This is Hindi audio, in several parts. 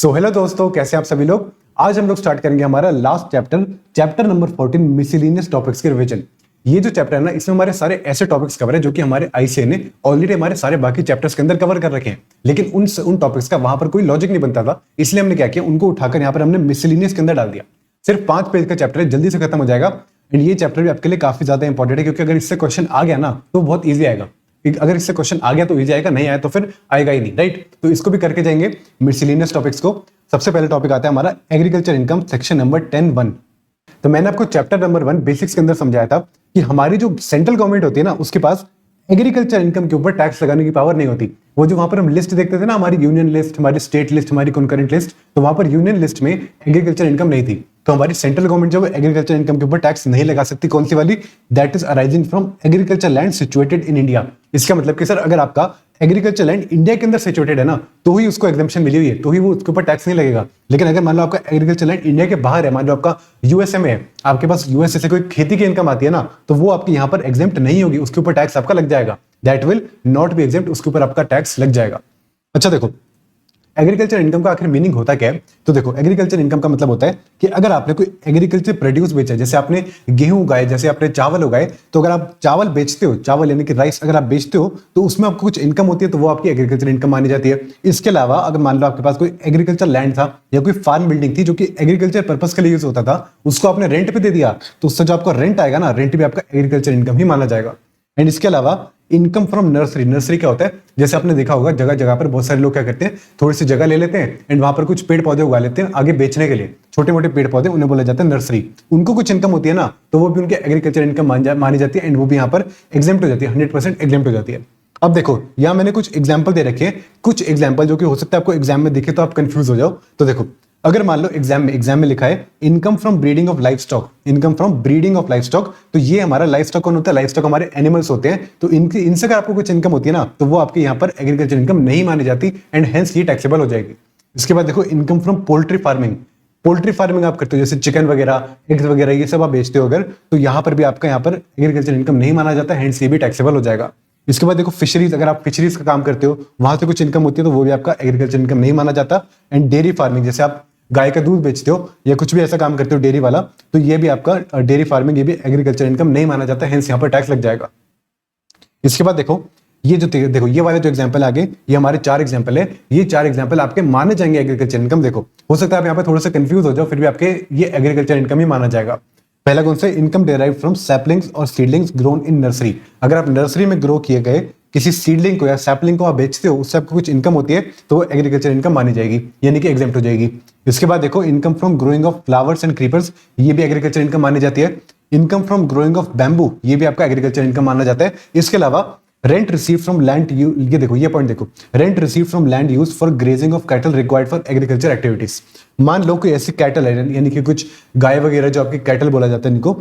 हेलो दोस्तों, कैसे आप सभी लोग। आज हम लोग स्टार्ट करेंगे हमारा last chapter number 14 miscellaneous topics के रिवीजन। ये जो चैप्टर है ना, इसमें हमारे सारे ऐसे टॉपिक्स कवर है जो कि हमारे आईसीए ने ऑलरेडी हमारे सारे बाकी चैप्टर्स के अंदर कवर कर रखे हैं, लेकिन उन टॉपिक्स का वहां पर कोई लॉजिक नहीं बनता था। इसलिए हमने क्या किया, उनको उठाकर यहाँ पर हमने मिसलेनियस के अंदर डाल दिया। सिर्फ 5 पेज का चैप्टर है, जल्दी से खत्म हो जाएगा। एंड ये चैप्टर भी आपके लिए काफी ज्यादा इंपॉर्टेंट है, क्योंकि अगर इससे क्वेश्चन आ गया ना तो बहुत ईजी आएगा। अगर इससे क्वेश्चन आ गया तो इजी आएगा, नहीं आया तो फिर आएगा ही नहीं, राइट। तो इसको भी करके जाएंगे मिसलेनियस टॉपिक्स को। सबसे पहले टॉपिक आता है हमारा एग्रीकल्चर इनकम, सेक्शन नंबर 10(1). तो मैंने आपको चैप्टर नंबर 1 बेसिक्स के अंदर समझाया था कि हमारी जो सेंट्रल गवर्नमेंट होती है ना, उसके पास एग्रीकल्चर इनकम के ऊपर टैक्स लगाने की पावर नहीं होती। वो जो वहां पर हम लिस्ट देखते थे ना, हमारी यूनियन लिस्ट, हमारी स्टेट लिस्ट, हमारी कंकरेंट लिस्ट, तो वहां पर यूनियन लिस्ट में एग्रीकल्चर इनकम नहीं थी। तो हमारी सेंट्रल गवर्नमेंट जो एग्रीकल्चर इनकम के ऊपर टैक्स नहीं लगा सकती। कौन सी वाली? That is arising from agriculture land situated in India. इसका मतलब कि सर, अगर आपका एग्रीकल्चर लैंड इंडिया के अंदर सिचुएटेड है ना, तो ही उसको एग्जम्पशन मिली हुई है, तो ही वो उसके ऊपर टैक्स नहीं लगेगा। लेकिन अगर मान लो आपका एग्रीकल्चर लैंड इंडिया के बाहर है, मान लो आपका यूएसए में है, आपके पास यूएसए से कोई खेती की इनकम आती है ना, तो वो आपकी यहाँ पर एग्जेम्प्ट नहीं होगी, उसके ऊपर टैक्स आपका लग जाएगा। That will not be exempt, उसके ऊपर आपका टैक्स लग जाएगा। अच्छा देखो, एग्रीकल्चर इनकम का आखिर मीनिंग होता क्या है। तो देखो, एग्रीकल्चर इनकम का मतलब होता है कि अगर आपने कोई एग्रीकल्चर प्रोड्यूस बेचा, जैसे आपने गेहूं उगाए, जैसे आपने चावल उगाए, तो अगर आप चावल बेचते हो, चावल यानी कि राइस अगर आप बेचते हो, तो उसमें आपको कुछ इनकम होती है, तो वो आपकी एग्रीकल्चर इनकम मानी जाती है। इसके अलावा अगर मान लो आपके पास कोई एग्रीकल्चर लैंड था या कोई फार्म बिल्डिंग थी जो कि एग्रीकल्चर पर्पज के लिए यूज होता था, उसको आपने रेंट पे दे दिया, तो उससे जो आपका रेंट आएगा ना, रेंट भी आपका एग्रीकल्चर इनकम ही माना जाएगा। एंड इसके अलावा इनकम फ्रॉम नर्सरी। नर्सरी क्या होता है? जैसे आपने देखा होगा, जगह जगह पर बहुत सारे लोग क्या करते हैं, थोड़ी सी जगह ले लेते हैं एंड वहां पर कुछ पेड़ पौधे उगा लेते हैं आगे बेचने के लिए। छोटे मोटे पेड़ पौधे, उन्हें बोला जाता है नर्सरी। उनको कुछ इनकम होती है ना, तो वो भी उनके एग्रीकल्चर इनकम मानी जाती है, एंड वो भी यहाँ पर एग्जेम्प्ट हो जाती है, 100% एग्जेम्प्ट हो जाती है। अब देखो, यहाँ मैंने कुछ एग्जाम्पल दे रखे हैं, कुछ एग्जाम्पल जो कि हो सकता है आपको एग्जाम में दिखे तो आप कंफ्यूज हो जाओ। तो देखो, अगर मान लो एग्जाम में लिखा है income from breeding of life stock, income from breeding of life stock, तो ये हमारा लाइफ स्टॉक कौन होता है? लाइफ स्टॉक हमारे एनिमल्स होते हैं। तो इनसे अगर आपको कुछ इनकम होती है ना, तो वो आपके यहाँ पर एग्रीकल्चर इनकम नहीं मानी जाती, एंड हेंस ये टैक्सेबल हो जाएगी। इसके बाद देखो, income from poultry farming. Poultry farming आप करते हो, जैसे चिकन वगैरह, एग्स वगैरह, ये सब आप बेचते हो अगर, तो यहाँ पर भी आपका यहाँ पर एग्रीकल्चर इनकम नहीं माना जाता, हेंस ये भी टैक्सेबल हो जाएगा। इसके बाद देखो, फिशरीज, अगर आप फिशरीज का काम करते हो, वहां से कुछ इनकम होती है, तो वो भी आपका एग्रीकल्चर इनकम नहीं माना जाता। एंड डेयरी फार्मिंग, जैसे आप गाय का दूध बेचते हो या कुछ भी ऐसा काम करते हो डेयरी वाला, तो ये भी आपका डेयरी फार्मिंग, ये भी एग्रीकल्चर इनकम नहीं माना जाता, हेंस यहाँ पर टैक्स लग जाएगा। इसके बाद देखो, ये जो देखो, ये वाले जो एग्जांपल आगे, ये हमारे 4 एग्जांपल है। ये 4 एग्जांपल आपके माने जाएंगे एग्रीकल्चर इनकम। देखो, हो सकता है आप यहाँ पे थोड़ा सा कंफ्यूज हो जाओ, फिर भी आपके ये एग्रीकल्चर इनकम ही माना जाएगा। पहला कौन सा? इनकम डेराइव फ्रॉम सैपलिंग्स और सीडलिंग्स ग्रोन इन नर्सरी। अगर आप नर्सरी में ग्रो किए गए किसी सीडलिंग को या सैपलिंग को आप बेचते हो, उससे आपको कुछ इनकम होती है, तो वो एग्रीकल्चर इनकम मानी जाएगी, यानी कि एग्जेम्प्ट हो जाएगी। इसके बाद देखो, income from growing of flowers and creepers, ये भी एग्रीकल्चर इनकम मानी जाती है। Income from growing of bamboo, ये भी आपका एग्रीकल्चर इनकम माना जाता है। इसके अलावा रेंट रिसीव फ्रॉम लैंड, ये देखो, ये पॉइंट देखो, rent receive from land use for grazing of cattle required for agriculture activities. मान लो कोई ऐसी कैटल है, यानी कि कुछ गाय वगैरह, जो आपकी कैटल बोला जाता है इनको,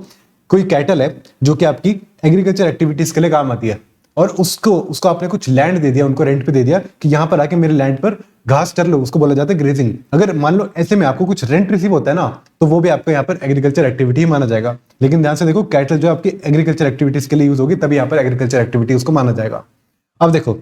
कोई कैटल है जो कि आपकी एग्रीकल्चर एक्टिविटीज के लिए काम आती है, और उसको आपने कुछ लैंड दे दिया, उनको रेंट पे दे दिया कि यहाँ पर आके मेरे लैंड पर घास चर लो, उसको बोला जाता है ग्रेजिंग। अगर मान लो ऐसे में आपको कुछ रेंट रिसीव होता है ना, तो वो भी आपको यहाँ पर एग्रीकल्चर एक्टिविटी माना जाएगा। लेकिन ध्यान से देखो, कैटल जो आपकी एग्रीकल्चर एक्टिविटीज के लिए यूज होगी, तभी यहाँ पर एग्रीकल्चर एक्टिविटी उसको माना जाएगा। अब देखो,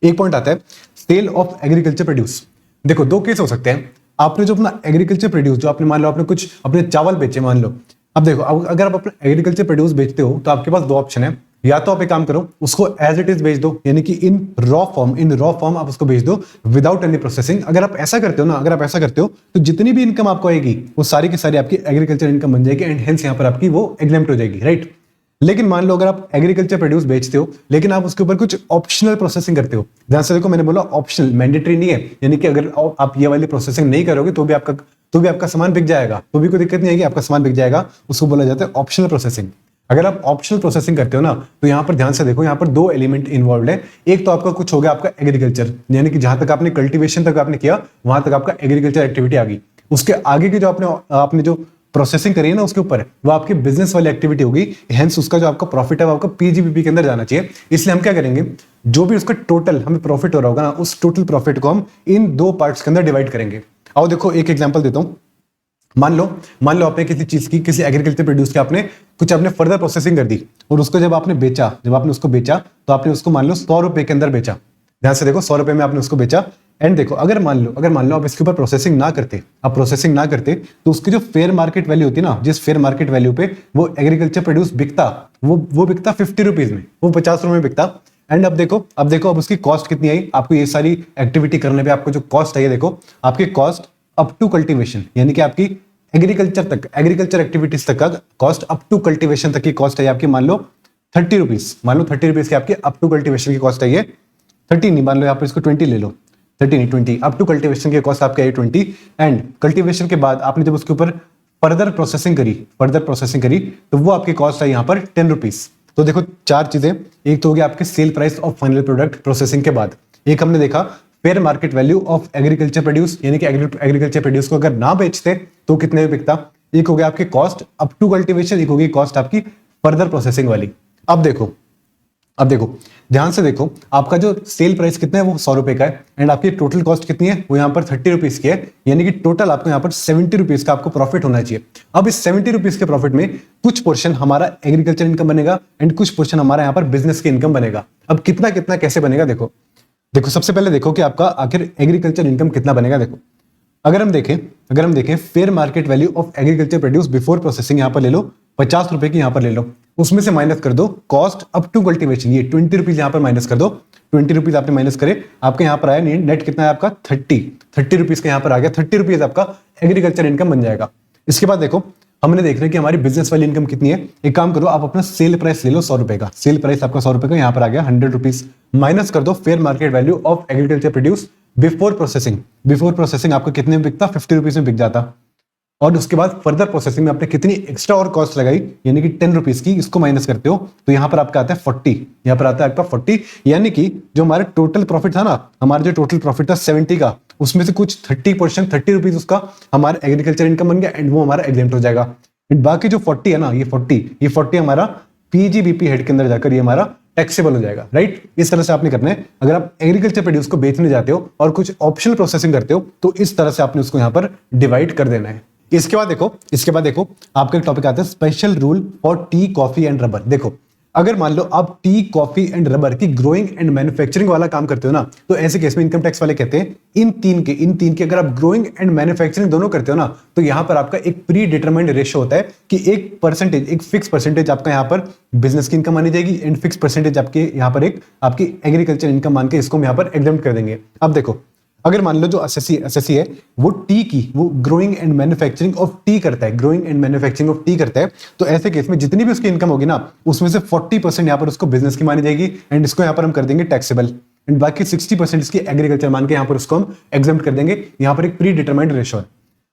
एक पॉइंट आता है सेल ऑफ एग्रीकल्चर प्रोड्यूस। देखो, 2 केस हो सकते हैं। आपने जो अपना एग्रीकल्चर प्रोड्यूस, जो आपने मान लो आपने कुछ अपने चावल बेचे, मान लो। अब देखो, अगर आप अपना एग्रीकल्चर प्रोड्यूस बेचते हो, तो आपके पास 2 ऑप्शन है। या तो आप एक काम करो, उसको एज इट इज बेच दो, यानी कि इन रॉ फॉर्म आप उसको बेच दो विदाउट एनी प्रोसेसिंग। अगर आप ऐसा करते हो तो जितनी भी इनकम आपको आएगी, वो सारी की सारी आपकी एग्रीकल्चर इनकम बन जाएगी, एंड हेंस यहाँ पर आपकी वो एग्जेम्प्ट हो जाएगी, राइट। लेकिन मान लो अगर आप एग्रीकल्चर प्रोड्यूस बेचते हो, लेकिन आप उसके ऊपर कुछ ऑप्शनल प्रोसेसिंग करते हो। ध्यान से देखो, मैंने बोला ऑप्शनल, मैंडेटरी नहीं है, यानी कि अगर आप ये वाली प्रोसेसिंग नहीं करोगे तो भी आपका सामान बिक जाएगा, तो भी कोई दिक्कत नहीं आएगी, आपका सामान बिक जाएगा। उसको बोला जाता है ऑप्शनल प्रोसेसिंग। अगर आप ऑप्शनल प्रोसेसिंग करते हो ना, तो यहाँ पर ध्यान से देखो, यहाँ पर 2 एलिमेंट इन्वॉल्व है। एक तो आपका कुछ हो गया आपका एग्रीकल्चर, यानी कि जहां तक आपने कल्टीवेशन तक आपने किया, वहां तक आपका एग्रीकल्चर एक्टिविटी आ गई। उसके आगे की जो आपने जो प्रोसेसिंग करी है ना, उसके ऊपर वो आपकी बिजनेस वाली एक्टिविटी होगी, हेंस उसका जो आपका प्रॉफिट है वो आपका पीजीबीपी के अंदर जाना चाहिए। इसलिए हम क्या करेंगे, जो भी उसका टोटल हमें प्रॉफिट हो रहा होगा ना, उस टोटल प्रॉफिट को हम इन 2 पार्ट्स के अंदर डिवाइड करेंगे। आओ देखो, एक एग्जांपल देता हूं। मान लो आपने किसी चीज की, किसी एग्रीकल्चर प्रोड्यूस की आपने कुछ अपने फर्दर प्रोसेसिंग कर दी, और उसको जब आपने उसको बेचा, तो आपने उसको मान लो 100 रुपए के अंदर बेचा। ध्यान से देखो, 100 रुपए में आपने उसको बेचा, एंड देखो अगर मान लो आप इसके ऊपर प्रोसेसिंग ना करते तो उसकी जो फेयर मार्केट वैल्यू होती है ना, जिस फेयर मार्केट वैल्यू पे वो एग्रीकल्चर प्रोड्यूस बिकता, वो बिकता 50 रुपीज में, वो 50 रुपए में बिकता। एंड अब देखो अब उसकी कॉस्ट कितनी आई, आपको ये सारी एक्टिविटी करने पे आपको जो कॉस्ट आई है, देखो आपकी कॉस्ट अप टू कल्टीवेशन, यानी कि आपकी एग्रीकल्चर एक्टिविटीज तक का कॉस्ट अप टू कल्टीवेशन तक की कॉस्ट है आपकी, मान लो 30 रुपीज, मान लो 30 रुपीज की आपकी अप टू कल्टीवेशन की कॉस्ट है ये 30 नहीं, मान लो यहाँ पर इसको 20 ले लो, 30 नहीं 20, अप टू कल्टीवेशन की कॉस्ट आपकी आई 20। एंड कल्टीवेशन के बाद आपने जब उसके ऊपर फर्दर प्रोसेसिंग करी तो वो आपकी कॉस्ट है यहाँ पर 10 रुपीज। तो देखो चार चीजें, एक तो हो गया आपके sale price of final product processing के बाद, एक हमने देखा fair market value of agriculture produce, यानी कि एग्रीकल्चर प्रोड्यूस को अगर ना बेचते तो कितने में बिकता, एक हो गया आपकी कॉस्ट अप टू कल्टीवेशन, एक होगी कॉस्ट आपकी फर्दर प्रोसेसिंग वाली। अब देखो ध्यान से देखो, आपका जो सेल प्राइस कितना है वो 100 रुपए का है, एंड आपकी टोटल कॉस्ट कितनी है वो यहाँ पर 30 रुपीज की है, यानी कि टोटल आपको यहाँ पर 70 रुपीज का आपको प्रॉफिट होना चाहिए। अब इस 70 रुपीज के प्रॉफिट में कुछ पोर्शन हमारा एग्रीकल्चर इनकम बनेगा एंड कुछ पोर्शन हमारा यहाँ पर बिजनेस की इनकम बनेगा। अब कितना कितना कैसे बनेगा, देखो सबसे पहले देखो कि आपका आखिर एग्रीकल्चर इनकम कितना बनेगा। देखो अगर हम देखें fair market value of agriculture produce before processing, यहाँ पर ले लो 50 रुपए की, यहाँ पर ले लो, उसमें से माइनस कर दो कॉस्ट अप टू कल्टीवेशन, ये 20 रुपीज यहाँ पर माइनस कर दो, 20 रुपीज आपने माइनस करे, आपके यहाँ पर आया नेट कितना है आपका 30 रुपीज का यहाँ पर आ गया, 30 रुपीज आपका एग्रीकल्चर इनकम बन जाएगा। इसके बाद देखो हमने देख रहे हैं कि हमारी बिजनेस वाली इनकम कितनी है, एक काम करो आप अपना सेल प्राइस ले लो 100 रुपए का, सेल प्राइस आपका 100 रुपए का यहाँ पर आ गया 100 रुपीज, माइनस कर दो fair market value of agriculture produce before processing आपको कितने में बिकता, 50 रुपीज में बिक जाता, और उसके बाद फर्दर प्रोसेसिंग में आपने कितनी एक्स्ट्रा और कॉस्ट लगाई, यानी कि 10 रुपीज की, इसको माइनस करते हो तो यहाँ पर आपका आता है 40, यहाँ पर आता है आपका 40, यानी कि जो हमारा टोटल प्रॉफिट था ना, हमारा जो टोटल प्रॉफिट था 70 का, उसमें से कुछ 30% 30 रुपीज उसका हमारा एग्रीकल्चर इनकम बन गया एंड वो हमारा एग्जेम्प्ट हो जाएगा। बाकी जो 40 है ना, ये 40 हमारा पीजीबीपी हेड के अंदर जाकर ये हमारा टैक्सेबल हो जाएगा, राइट। इस तरह से आपने करना है, अगर आप एग्रीकल्चर प्रोड्यूस को बेचने जाते हो और कुछ ऑप्शनल प्रोसेसिंग करते हो तो इस तरह से आपने उसको यहाँ पर डिवाइड कर देना है। इसके बाद देखो आपका एक टॉपिक आता है special rule for T, coffee and rubber. देखो अगर मान लो आप टी, कॉफी एंड रबर की ग्रोइंग एंड मैन्युफैक्चरिंग वाला काम करते हो ना, तो ऐसे केस में इनकम टैक्स वाले कहते हैं इन तीन के अगर आप ग्रोइंग एंड मैन्युफैक्चरिंग दोनों करते हो ना, तो यहां पर आपका एक प्री डिटरमाइंड रेशियो होता है कि एक फिक्स परसेंटेज आपका यहां पर बिजनेस की इनकम मानी जाएगी एंड फिक्स परसेंटेज आपके यहां पर एक आपकी एग्रीकल्चर इनकम मान के इसको हम यहां पर एग्जेम्प्ट कर देंगे। अब देखो अगर मान लो जो एसएससी है वो growing and manufacturing of T करता है, तो ऐसे केस में जितनी भी उसकी इनकम होगी ना, उसमें से 40% यहाँ पर उसको बिजनेस की मानी जाएगी एंड इसको यहाँ पर हम कर देंगे टैक्सेबल, एंड बाकी 60% इसकी एग्रीकल्चर मान के यहाँ पर उसको हम एग्जेम्प्ट कर देंगे। यहाँ पर एक प्री डिटरमाइंड रेशियो है।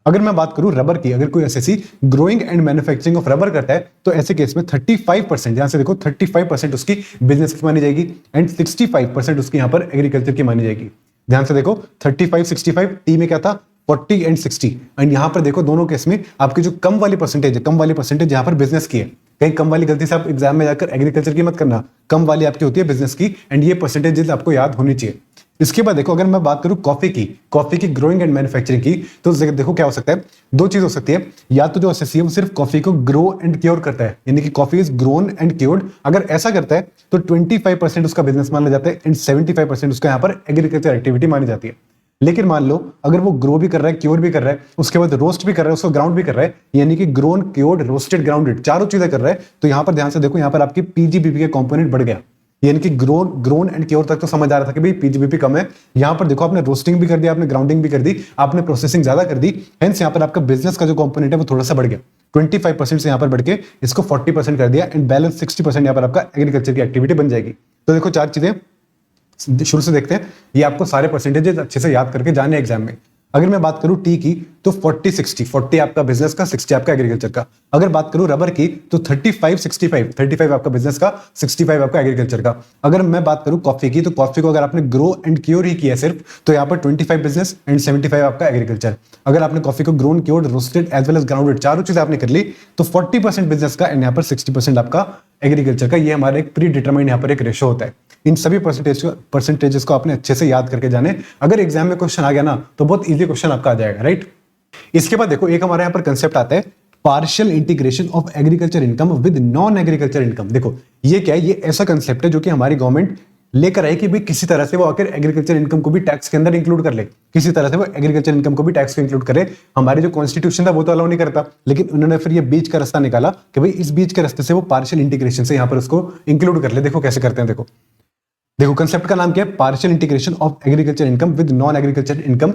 अगर मैं बात करूं रबर की, अगर कोई SSC growing and manufacturing of rubber करता है तो ऐसे केस में 35%, यहां से देखो 35% उसकी बिजनेस की मानी जाएगी एंड 65% उसकी यहाँ पर एग्रीकल्चर की मानी जाएगी। ध्यान से देखो 35 65, टी में क्या था 40 एंड 60, एंड यहाँ पर देखो दोनों केस में आपकी जो कम वाली परसेंटेज यहाँ पर बिजनेस की है। कहीं कम वाली गलती से आप एग्जाम में जाकर एग्रीकल्चर की मत करना, कम वाली आपकी होती है बिजनेस की, एंड ये परसेंटेजेस आपको याद होनी चाहिए। इसके बाद देखो अगर मैं बात करूं कॉफी की ग्रोइंग एंड मैन्युफैक्चरिंग की, तो देखो क्या हो सकता है, दो चीज हो सकती है, या तो जो एसएससी है वो सिर्फ कॉफी को ग्रो एंड क्योर करता है, यानी कि coffee is grown and cured, अगर ऐसा करता है तो 25% उसका बिजनेस माना जाता है एंड 75% उसका यहाँ पर एग्रीकल्चर एक्टिविटी मानी जाती है। लेकिन मान लो अगर वो ग्रो भी कर रहा है, क्योर भी कर रहा है, उसके बाद रोस्ट भी कर रहा है, उसको ग्राउंड भी कर रहा है, यानी कि ग्रोन, क्योर्ड, रोस्टेड, ग्राउंडेड, चारों चीजें कर रहा है, तो यहाँ पर ध्यान से देखो यहाँ पर आपकी पीजीबीपी के कंपोनेंट बढ़ गया, यानी कि ग्रोन एंड क्योर तक तो समझ आ रहा था कि भाई पीजीबीपी कम है, यहां पर देखो आपने रोस्टिंग भी कर दिया, आपने ग्राउंडिंग भी कर दी, आपने प्रोसेसिंग ज्यादा कर दी, हेंस यहां पर आपका बिजनेस का जो कंपोनेंट है वो थोड़ा सा बढ़ गया, 25% से यहां पर बढ़ के इसको 40% कर दिया एंड बैलेंस 60% यहां पर आपका एग्रीकल्चर की एक्टिविटी बन जाएगी। तो देखो चार चीजें शुरू से देखते हैं, ये आपको सारे परसेंटेजेस अच्छे से याद करके जाने एग्जाम में। अगर मैं बात करूं टी की तो 40 आपका बिजनेस का, 60 आपका एग्रीकल्चर का। अगर बात करूं रबर की तो 35 आपका बिजनेस का, 65 आपका एग्रीकल्चर का। अगर मैं बात करूं कॉफी की तो कॉफी को अगर आपने ग्रो एंड क्योर ही किया सिर्फ, तो यहाँ पर 25 बिजनेस एंड 75 आपका एग्रीकल्चर। अगर आपने कॉफी को grown, cured, roasted as well as grounded चारों चीजें आपने कर ली तो 40% बिजनेस का एंड यहाँ पर 60% आपका एग्रीकल्चर का। ये हमारा एक प्री डिटरमाइंड यहाँ पर एक रेशो होता है। इन सभी परसेंटेजेस को आपने अच्छे से याद करके जाने, अगर एग्जाम में क्वेश्चन आ गया ना तो बहुत इजी क्वेश्चन आपका आ जाएगा, राइट। इसके बाद देखो एक हमारे यहाँ पर कंसेप्ट आता है partial integration of agriculture income with non agriculture income. देखो ये क्या है, ये ऐसा कंसेप्ट है जो कि हमारी गवर्नमेंट लेकर आए कि भाई किसी तरह से वो आकर एग्रीकल्चर इनकम को भी टैक्स के अंदर इंक्लूड कर ले, किसी तरह से वो एग्रीकल्चर इनकम को भी टैक्स में इंक्लूड करे। हमारे जो कॉन्स्टिट्यूशन था वो तो अलाउ नहीं करता, लेकिन उन्होंने फिर ये बीच का रास्ता निकाला कि भाई इस बीच के रास्ते से वो पार्शियल इंटीग्रेशन से यहाँ पर उसको इंक्लूड कर ले। देखो कैसे करते हैं, देखो देखो कंसेप्ट का नाम क्या है, partial integration of agriculture income with non agriculture income.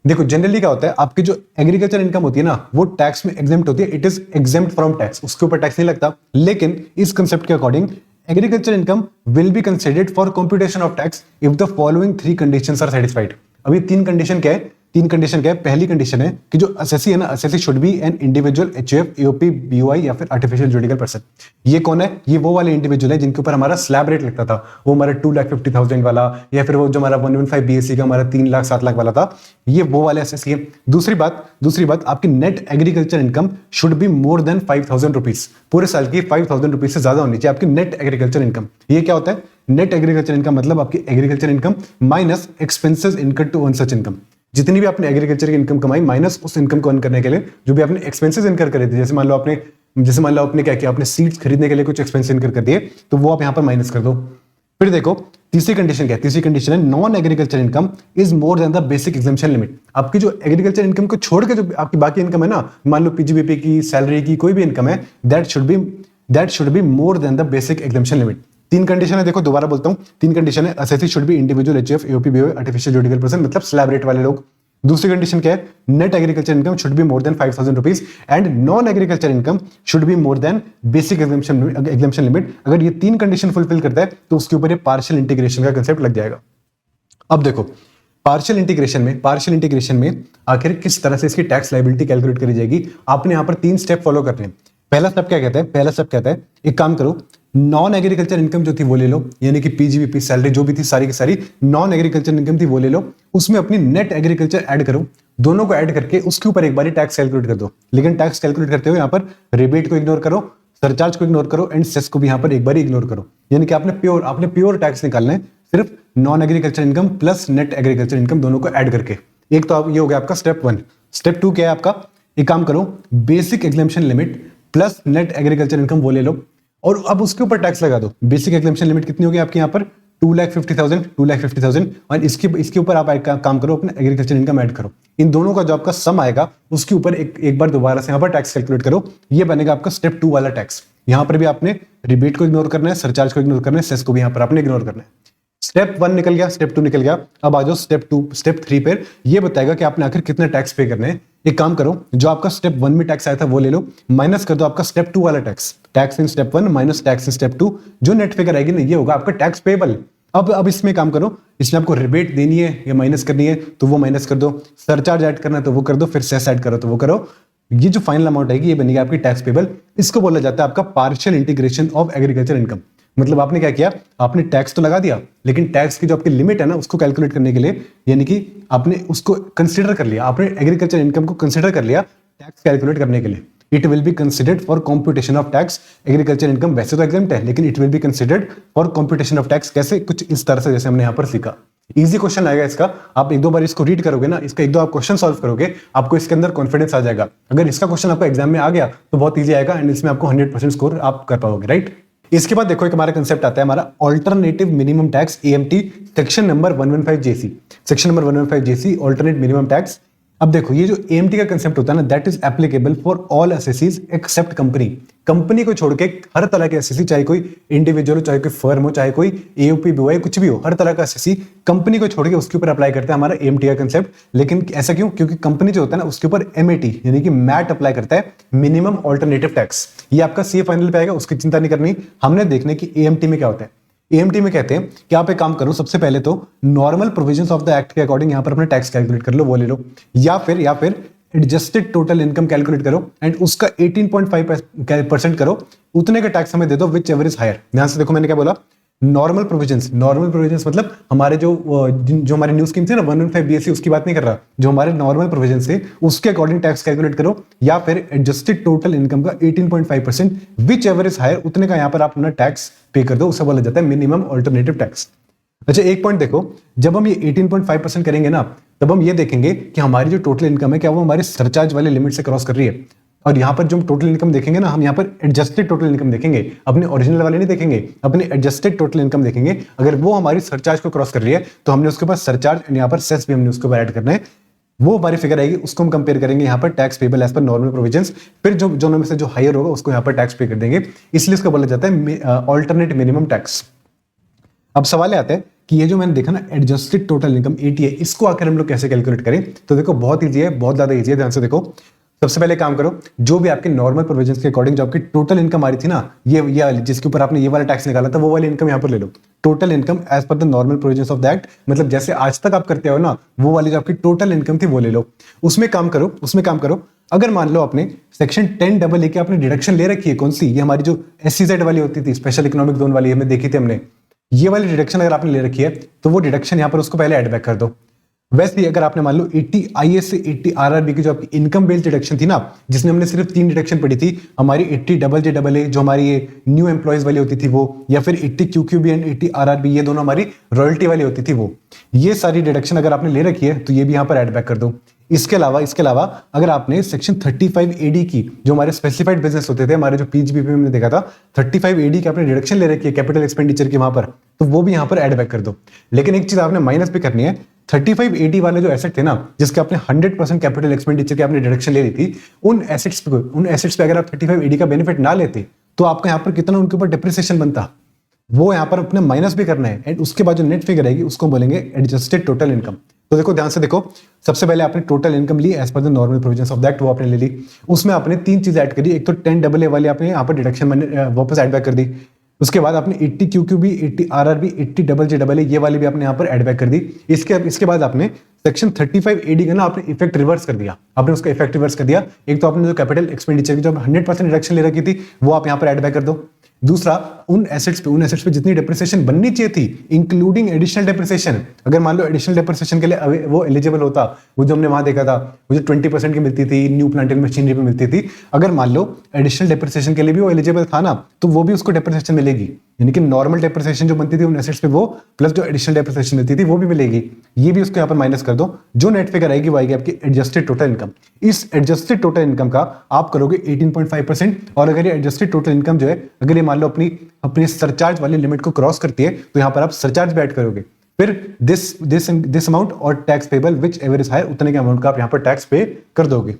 देखो जनरली क्या होता है, आपकी जो एग्रीकल्चर इनकम होती है ना वो टैक्स में एग्जेम्प्ट होती है, it is exempt from tax, उसके ऊपर टैक्स नहीं लगता। लेकिन इस कंसेप्ट के according agriculture income will be considered for computation of tax if the following 3 conditions are satisfied. अभी 3 कंडीशन क्या है, 3 कंडीशन क्या है। पहली कंडीशन है कि जो असेसी है ना, assessee should be an individual HUF, AOP, BOI या फिर आर्टिफिशियल जुडिकल पर्सन। ये कौन है, ये वो वाले इंडिविजुअल है जिनके ऊपर हमारा स्लैब रेट लगता था, वो हमारा 2,50,000 वाला, या फिर वो जो हमारा 115 बीएससी का हमारा 3 लाख 7 लाख वाला था, ये वो वाले असेसी है। दूसरी बात आपकी net agriculture income should be more than 5,000 rupees, पूरे साल की 5,000 रुपीज से ज्यादा होनी चाहिए आपकी नेट एग्रीकल्चर इनकम। ये क्या होता है, नेट एग्रीकल्चर इनकम मतलब आपकी agriculture income minus expenses incurred to earn such income. जितनी भी आपने एग्रीकल्चर की इनकम कमाई माइनस उस इनकम को अर्न करने के लिए जो भी आपने एक्सपेंसेस इनकर करे थे, जैसे मान लो आपने क्या किया, आपने सीड्स खरीदने के लिए कुछ एक्सपेंस इनकर कर दिए, तो वो आप यहाँ पर माइनस कर दो। फिर देखो तीसरी कंडीशन क्या है, तीसरी कंडीशन है non agriculture income is more than the basic exemption limit. आपकी जो एग्रीकल्चर इनकम को छोड़ के जो आपकी बाकी इनकम है ना, मान लो पीजीबीपी की, सैलरी की, कोई भी इनकम है, that should be more than the basic exemption limit. 3 condition है, देखो दोबारा बोलता हूं, 3 कंडीशन है। Assessee should be individual HUF, AOP, BOA, artificial judicial person मतलब स्लैब रेट वाले लोग। दूसरी कंडीशन क्या है, net agriculture income should be more than 5,000 rupees and non agriculture income should be more than basic exemption limit. अगर ये 3 कंडीशन फुलफिल करता है तो उसके ऊपर ये पार्शियल इंटीग्रेशन का कंसेप्ट लग जाएगा। अब देखो पार्शियल इंटीग्रेशन में आखिर किस तरह से इसकी टैक्स लायबिलिटी कैलकुलेट करी जाएगी, आपने यहाँ पर 3 स्टेप फॉलो करने हैं। पहला स्टेप क्या कहता है, एक काम करो, नॉन एग्रीकल्चर इनकम जो थी वो ले लो, यानी कि पीजीबीपी, सैलरी जो भी थी सारी की सारी नॉन एग्रीकल्चर इनकम थी वो ले लो, उसमें अपनी नेट एग्रीकल्चर ऐड करो, दोनों को ऐड करके उसके ऊपर एक बार टैक्स कैलकुलेट कर दो। लेकिन टैक्स कैलकुलेट करते हुए यहाँ पर रिबेट को इग्नोर करो, सरचार्ज को इग्नोर करो एंड सेस को भी यहाँ पर एक बार इग्नोर करो। यानी कि आपने प्योर टैक्स निकालना है सिर्फ non agriculture income plus net agriculture income दोनों को ऐड करके। एक तो ये हो गया आपका स्टेप 1। स्टेप 2 क्या है आपका, एक काम करो, basic exemption limit plus net agriculture income वो ले लो और अब उसके ऊपर टैक्स लगा दो। बेसिक एग्जम्पशन लिमिट कितनी होगी आपकी यहाँ पर 2,50,000 और इसके ऊपर आप काम करो, अपना एग्रीकल्चर इनकम ऐड करो। इन दोनों का जो आपका सम आएगा उसके ऊपर एक बार दोबारा से यहाँ पर टैक्स कैलकुलेट करो, ये बनेगा आपका स्टेप 2 वाला टैक्स। यहाँ पर भी आपने रिबेट को इग्नोर करना है, सरचार्ज को इग्नोर करना है, सेस को भी यहाँ पर आपने इग्नोर करना है। स्टेप 1 निकल गया, स्टेप 2 निकल गया। अब आ जाओ स्टेप 3 पर, ये बताएगा कि आपने आखिर कितने टैक्स पे करने हैं। एक काम करो, जो आपका स्टेप 1 में टैक्स आया था वो ले लो, माइनस कर दो आपका स्टेप 2 वाला tax in step 1 minus tax in step 2, जो नेट फिगर आएगी ना ये होगा आपका टैक्स पेबल। अब इसमें काम करो, इसमें आपको रिबेट देनी है या माइनस करनी है तो वो माइनस कर दो, सरचार्ज ऐड करना है तो वो कर दो, फिर सेस ऐड करो तो वो करो। ये जो फाइनल अमाउंट आएगी ये बनेगी आपकी टैक्स पेबल। इसको बोला जाता है आपका partial integration of agriculture income. मतलब आपने क्या किया, आपने टैक्स तो लगा दिया लेकिन टैक्स की जो आपकी लिमिट है ना उसको कैलकुलेट करने के लिए, यानी कि आपने उसको कंसीडर कर लिया, आपने एग्रीकल्चर इनकम को कंसीडर कर लिया टैक्स कैलकुलेट करने के लिए। It will be considered for computation of tax. Agriculture income वैसे तो एग्जेम्प्ट है लेकिन it will be considered for computation of tax. कैसे, कुछ इस तरह से जैसे हमने यहाँ पर सीखा। इजी क्वेश्चन आएगा इसका, आप 1-2 बार इसको रीड करोगे ना, इसका 1-2 आप क्वेश्चन सॉल्व करोगे, आपको इसके अंदर कॉन्फिडेंस आ जाएगा। अगर इसका क्वेश्चन आपको एग्जाम में आ गया तो बहुत ईजी आएगा एंड इसमें आपको 100% स्कोर आप कर पाओगे, राइट। इसके बाद देखो एक हमारा कंसेप्ट आता है हमारा alternative minimum tax, AMT, section number 115 JC. Section number 115 JC alternate minimum tax. अब देखो ये जो एएमटी का कंसेप्ट होता है ना, that is applicable for all assessees except company. Company को छोड़ के हर तरह के एसएससी, चाहे कोई इंडिविजुअल हो, चाहे कोई फर्म हो, चाहे कोई एओपी बीओआई कुछ भी हो, हर तरह का एसएससी कंपनी को छोड़ के उसके ऊपर अप्लाई करता है हमारा एएमटी का कंसेप्ट। लेकिन ऐसा क्यों, क्योंकि कंपनी जो होता है ना उसके ऊपर एमएटी यानी कि मैट अप्लाई करता है, मिनिमम ऑल्टरनेटिव टैक्स। ये आपका सीए फाइनल पे आएगा, उसकी चिंता नहीं करनी। हमने देखने की एएमटी में क्या होता है। एएमटी में कहते हैं कि आप एक काम करो, सबसे पहले तो normal provisions of the act के अकॉर्डिंग यहां पर अपने टैक्स कैलकुलेट कर लो, वो ले लो, या फिर एडजस्टेड टोटल इनकम कैलकुलेट करो एंड उसका 18.5% करो, उतने का टैक्स हमें दे दो विच एवर इज हायर। ध्यान से देखो मैंने क्या बोला, नॉर्मल प्रोविजंस मतलब हमारे जो हमारे न्यू स्कीम थी ना 115 बीएससी, उसकी बात नहीं कर रहा, जो हमारे नॉर्मल प्रोविजंस थे उसके अकॉर्डिंग टैक्स कैलकुलेट करो, या फिर एडजस्टेड टोटल इनकम का 18.5% विच एवर इज हायर, उतने का यहाँ पर आप अपना टैक्स पे कर दो, उसे बोला जाता है मिनिमम ऑल्टरनेटिव टैक्स। अच्छा एक पॉइंट देखो, जब हम ये 18.5% करेंगे ना तब हम ये देखेंगे कि हमारी जो टोटल इनकम है क्या वो हमारे सरचार्ज वाले लिमिट से क्रॉस कर रही है। और यहाँ पर जो हम टोटल इनकम देखेंगे ना, हम यहाँ पर एडजस्टेड टोटल इनकम देखेंगे, अपने ओरिजिनल वाले नहीं देखेंगे, अपने एडजस्टेड टोटल इनकम देखेंगे। अगर वो हमारी सरचार्ज को क्रॉस कर रही है तो हमने उसके पास सरचार्ज यहाँ पर सेस भी हमने उसके ऊपर ऐड करना है, वो हमारी फिगर आएगी, उसको हम कंपेयर करेंगे यहाँ पर tax payable as per normal provisions. फिर जो जो में से जो हायर होगा उसको यहाँ पर टैक्स पे कर देंगे, इसलिए इसको बोला जाता है ऑल्टरनेट मिनिमम टैक्स। अब सवाल आते हैं कि ये जो मैंने देखा ना एडजस्टेड टोटल इनकम एटी है, इसको आकर हम लोग कैसे कैलकुलेट करें। तो देखो बहुत ईजी है, बहुत ज्यादा ईजी है, ध्यान से देखो। सबसे पहले काम करो, जो भी आपके नॉर्मल प्रोविजंस के अकॉर्डिंग जो आपकी टोटल इनकम आ रही थी ना, ये वाली जिसके ऊपर आपने ये वाला टैक्स निकाला था, वो वाली इनकम यहाँ पर ले लो। Total income as per the normal provisions of that, मतलब जैसे आज तक आप करते हो ना, वो वाली जो आपकी टोटल इनकम थी वो ले लो, उसमें काम करो। अगर मान लो आपने सेक्शन 10 के आपने डिडक्शन ले रखी है, कौन सी, ये हमारी जो SEZ वाली होती थी, स्पेशल इकोनॉमिक जोन वाली, हमने देखी थी हमने, ये वाली डिडक्शन अगर आपने ले रखी है तो वो डिडक्शन यहाँ पर उसको पहले ऐड बैक कर दो। वैसे ही अगर आपने मान लो 80 IS से 80 RRB की जो आपकी इनकम बेस्ड डिडक्शन थी ना, जिसमें हमने सिर्फ 3 डिडक्शन पड़ी थी, हमारी 80 JJAA जो हमारी ये न्यू एम्प्लॉयज वाली होती थी वो, या फिर 80 QQB एंड 80 RRB, ये दोनों हमारी रॉयल्टी वाली होती थी वो, ये सारी डिडक्शन अगर आपने ले रखी है तो ये भी यहाँ पर ऐड बैक कर दो। इसके अलावा अगर आपने सेक्शन 35 AD की जो हमारे स्पेसिफाइड बिजनेस होते थे, हमारे जो PGBP में हमने देखा था 35 AD की आपने डिडक्शन ले रखी है कैपिटल एक्सपेंडिचर की वहां पर, तो वो भी यहाँ पर ऐड बैक कर दो। लेकिन एक चीज आपने माइनस भी करनी है, 35 AD वाले जो एसेट थे ना, जिसके आपने 100% कैपिटल एक्सपेंडिचर की आपने डिडक्शन ले ली थी, उन एसेट्स पे अगर आप 35 AD का बेनिफिट ना लेते तो आपका यहाँ पर कितना उनके ऊपर डिप्रिसिएशन बनता, वो यहाँ पर अपने माइनस भी करना है। एंड उसके बाद जो नेट फिगर आएगी उसको बोलेंगे एडजस्टेड टोटल इनकम। तो देखो ध्यान से देखो, सबसे पहले आपने टोटल इनकम ली as per the normal provisions of that, वो आपने ले ली, उसमें आपने 3 चीज ऐड करी। एक तो 10AA वाली आपने यहाँ पर डिडक्शन वापस ऐड बैक कर दी, उसके बाद आपने 80 QQB, 80 RRB, 80 JJAA ये वाली भी आपने यहाँ पर ऐड बैक कर दी। इसके बाद आपने सेक्शन 35 AD का ना आपने इफेक्ट रिवर्स कर दिया, आपने उसका इफेक्ट रिवर्स कर दिया। एक तो आपने जो कैपिटल एक्सपेंडिचर की जो 100% डिडक्शन ले रखी थी वो आप यहाँ पर ऐड बैक कर दो। दूसरा, उन एसेट्स पे जितनी डेप्रिसिएशन बननी चाहिए थी इंक्लूडिंग एडिशनल डेप्रिसिएशन, अगर मान लो एडिशनल डेप्रिसिएशन के लिए वो एलिजिबल होता, वो जो हमने वहां देखा था, वो जो 20% की मिलती थी न्यू प्लांट एंड मशीनरी पे मिलती थी, अगर मान लो एडिशनल डेप्रिसिएशन के लिए भी वो एलिजिबल था ना, तो वो भी उसको डेप्रिसिएशन मिलेगी। यानी कि नॉर्मल डेप्रिसिएशन जो बनती थी उन एसेट्स पे वो, प्लस जो एडिशनल डेप्रिसिएशन मिलती थी वो भी मिलेगी। ये भी उसको यहाँ पर माइनस कर दो, जो नेट फिगर आएगी वो आएगी आपकी एडजस्टेड टोटल इनकम। इस एडजस्टेड टोटल इनकम का आप करोगे 18.5%, और अगर ये एडजस्टेड टोटल इनकम जो है, अगर ये मान लो अपनी सरचार्ज वाली लिमिट को क्रॉस करती है तो यहाँ पर आप सरचार्ज भी ऐड करोगे, फिर दिस अमाउंट और tax payable whichever is higher, उतने के अमाउंट का आप यहाँ पर टैक्स पे कर दोगे।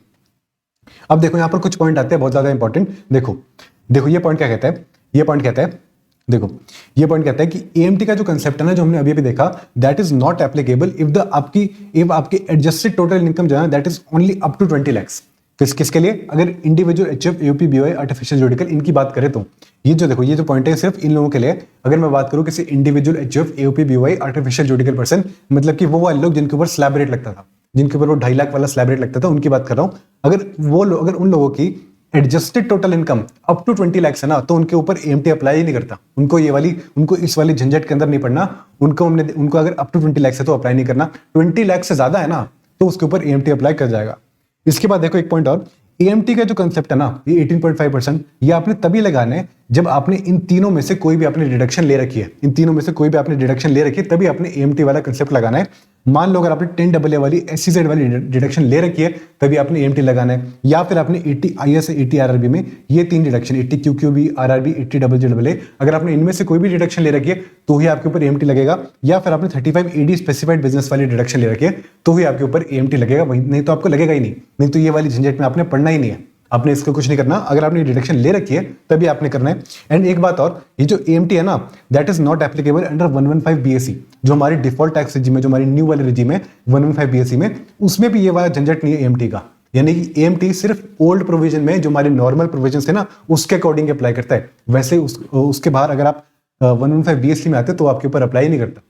अब देखो यहाँ पर कुछ पॉइंट आते हैं बहुत ज्यादा इंपॉर्टेंट। देखो ये पॉइंट क्या कहता है, ये पॉइंट कहता है कि AMT का जो कंसेप्ट है ना, जो हमने अभी अभी देखा, that is not applicable if आपकी एडजस्टेड टोटल इनकम जो है that is only up to 20 lakh. किसके लिए, अगर individual HUF, AOP, BOI, artificial juridical इनकी बात करें तो ये जो पॉइंट है सिर्फ इन लोगों के लिए। अगर मैं बात करूं किसी individual HUF, AOP, BOI, artificial judicial person, मतलब कि वो वाले लोग जिनके ऊपर स्लैब रेट लगता था, जिनके ऊपर वो 2.5 लाख वाला स्लैब रेट लगता था, उनकी बात कर रहा हूं। अगर उन लोगों की adjusted total income up to 20 lakh है ना, तो उनके ऊपर AMT अप्लाई ही नहीं करता, उनको इस वाली झंझट के अंदर नहीं पड़ना। उनको अगर अप टू 20 लाख है तो अप्लाई नहीं करना, 20 लाख से ज्यादा है ना तो उसके ऊपर AMT अप्लाई कर जाएगा। इसके बाद देखो एक पॉइंट और, AMT का जो कंसेप्ट है ना, ये 18.5%, ये आपने तभी लगाना है जब आपने इन तीनों में से कोई भी आपने डिडक्शन ले रखी है, तभी आपने AMT वाला कंसेप्ट लगाना है। मान लो अगर आपने 10AA वाली SEZ वाली डिडक्शन ले रखी है तभी आपने AMT लगाना है, या फिर आपने 80 IS 80 RRB में ये 3 डिडक्शन 80 QQB, RRB, 80 JJAA, अगर आपने इनमें से कोई भी डिडक्शन ले रखी है तो ही आपके ऊपर AMT लगेगा, या फिर आपने 35 AD स्पेसिफाइड बिजनेस वाली डिडक्शन ले रखी है तो ही आपके ऊपर AMT लगेगा, नहीं तो आपको लगेगा ही नहीं तो ये वाली झंझट में आपने पढ़ना ही नहीं है, आपने इसको कुछ नहीं करना। अगर आपने डिडक्शन ले रखी है तभी आपने करना है। एंड एक बात और, ये जो AMT है ना, that is not applicable under 115 BSE, जो हमारी डिफॉल्ट टैक्स रिजीम है, जो हमारी न्यू वाले रिजीम है 115 BSE में, उसमें भी ये वाला झंझट नहीं है AMT का। यानी कि AMT सिर्फ ओल्ड प्रोविजन में जो हमारे नॉर्मल प्रोविजन है ना उसके अकॉर्डिंग अप्लाई करता है, वैसे उसके बाहर अगर आप 115 BSE में आते तो आपके ऊपर अप्लाई नहीं करता।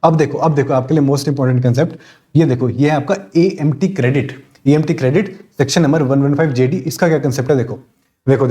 अब देखो आपके लिए मोस्ट इंपॉर्टेंट कंसेप्ट, ये देखो, ये है आपका AMT credit section number 115 JD। इसका क्या कंसेप्ट है, देखो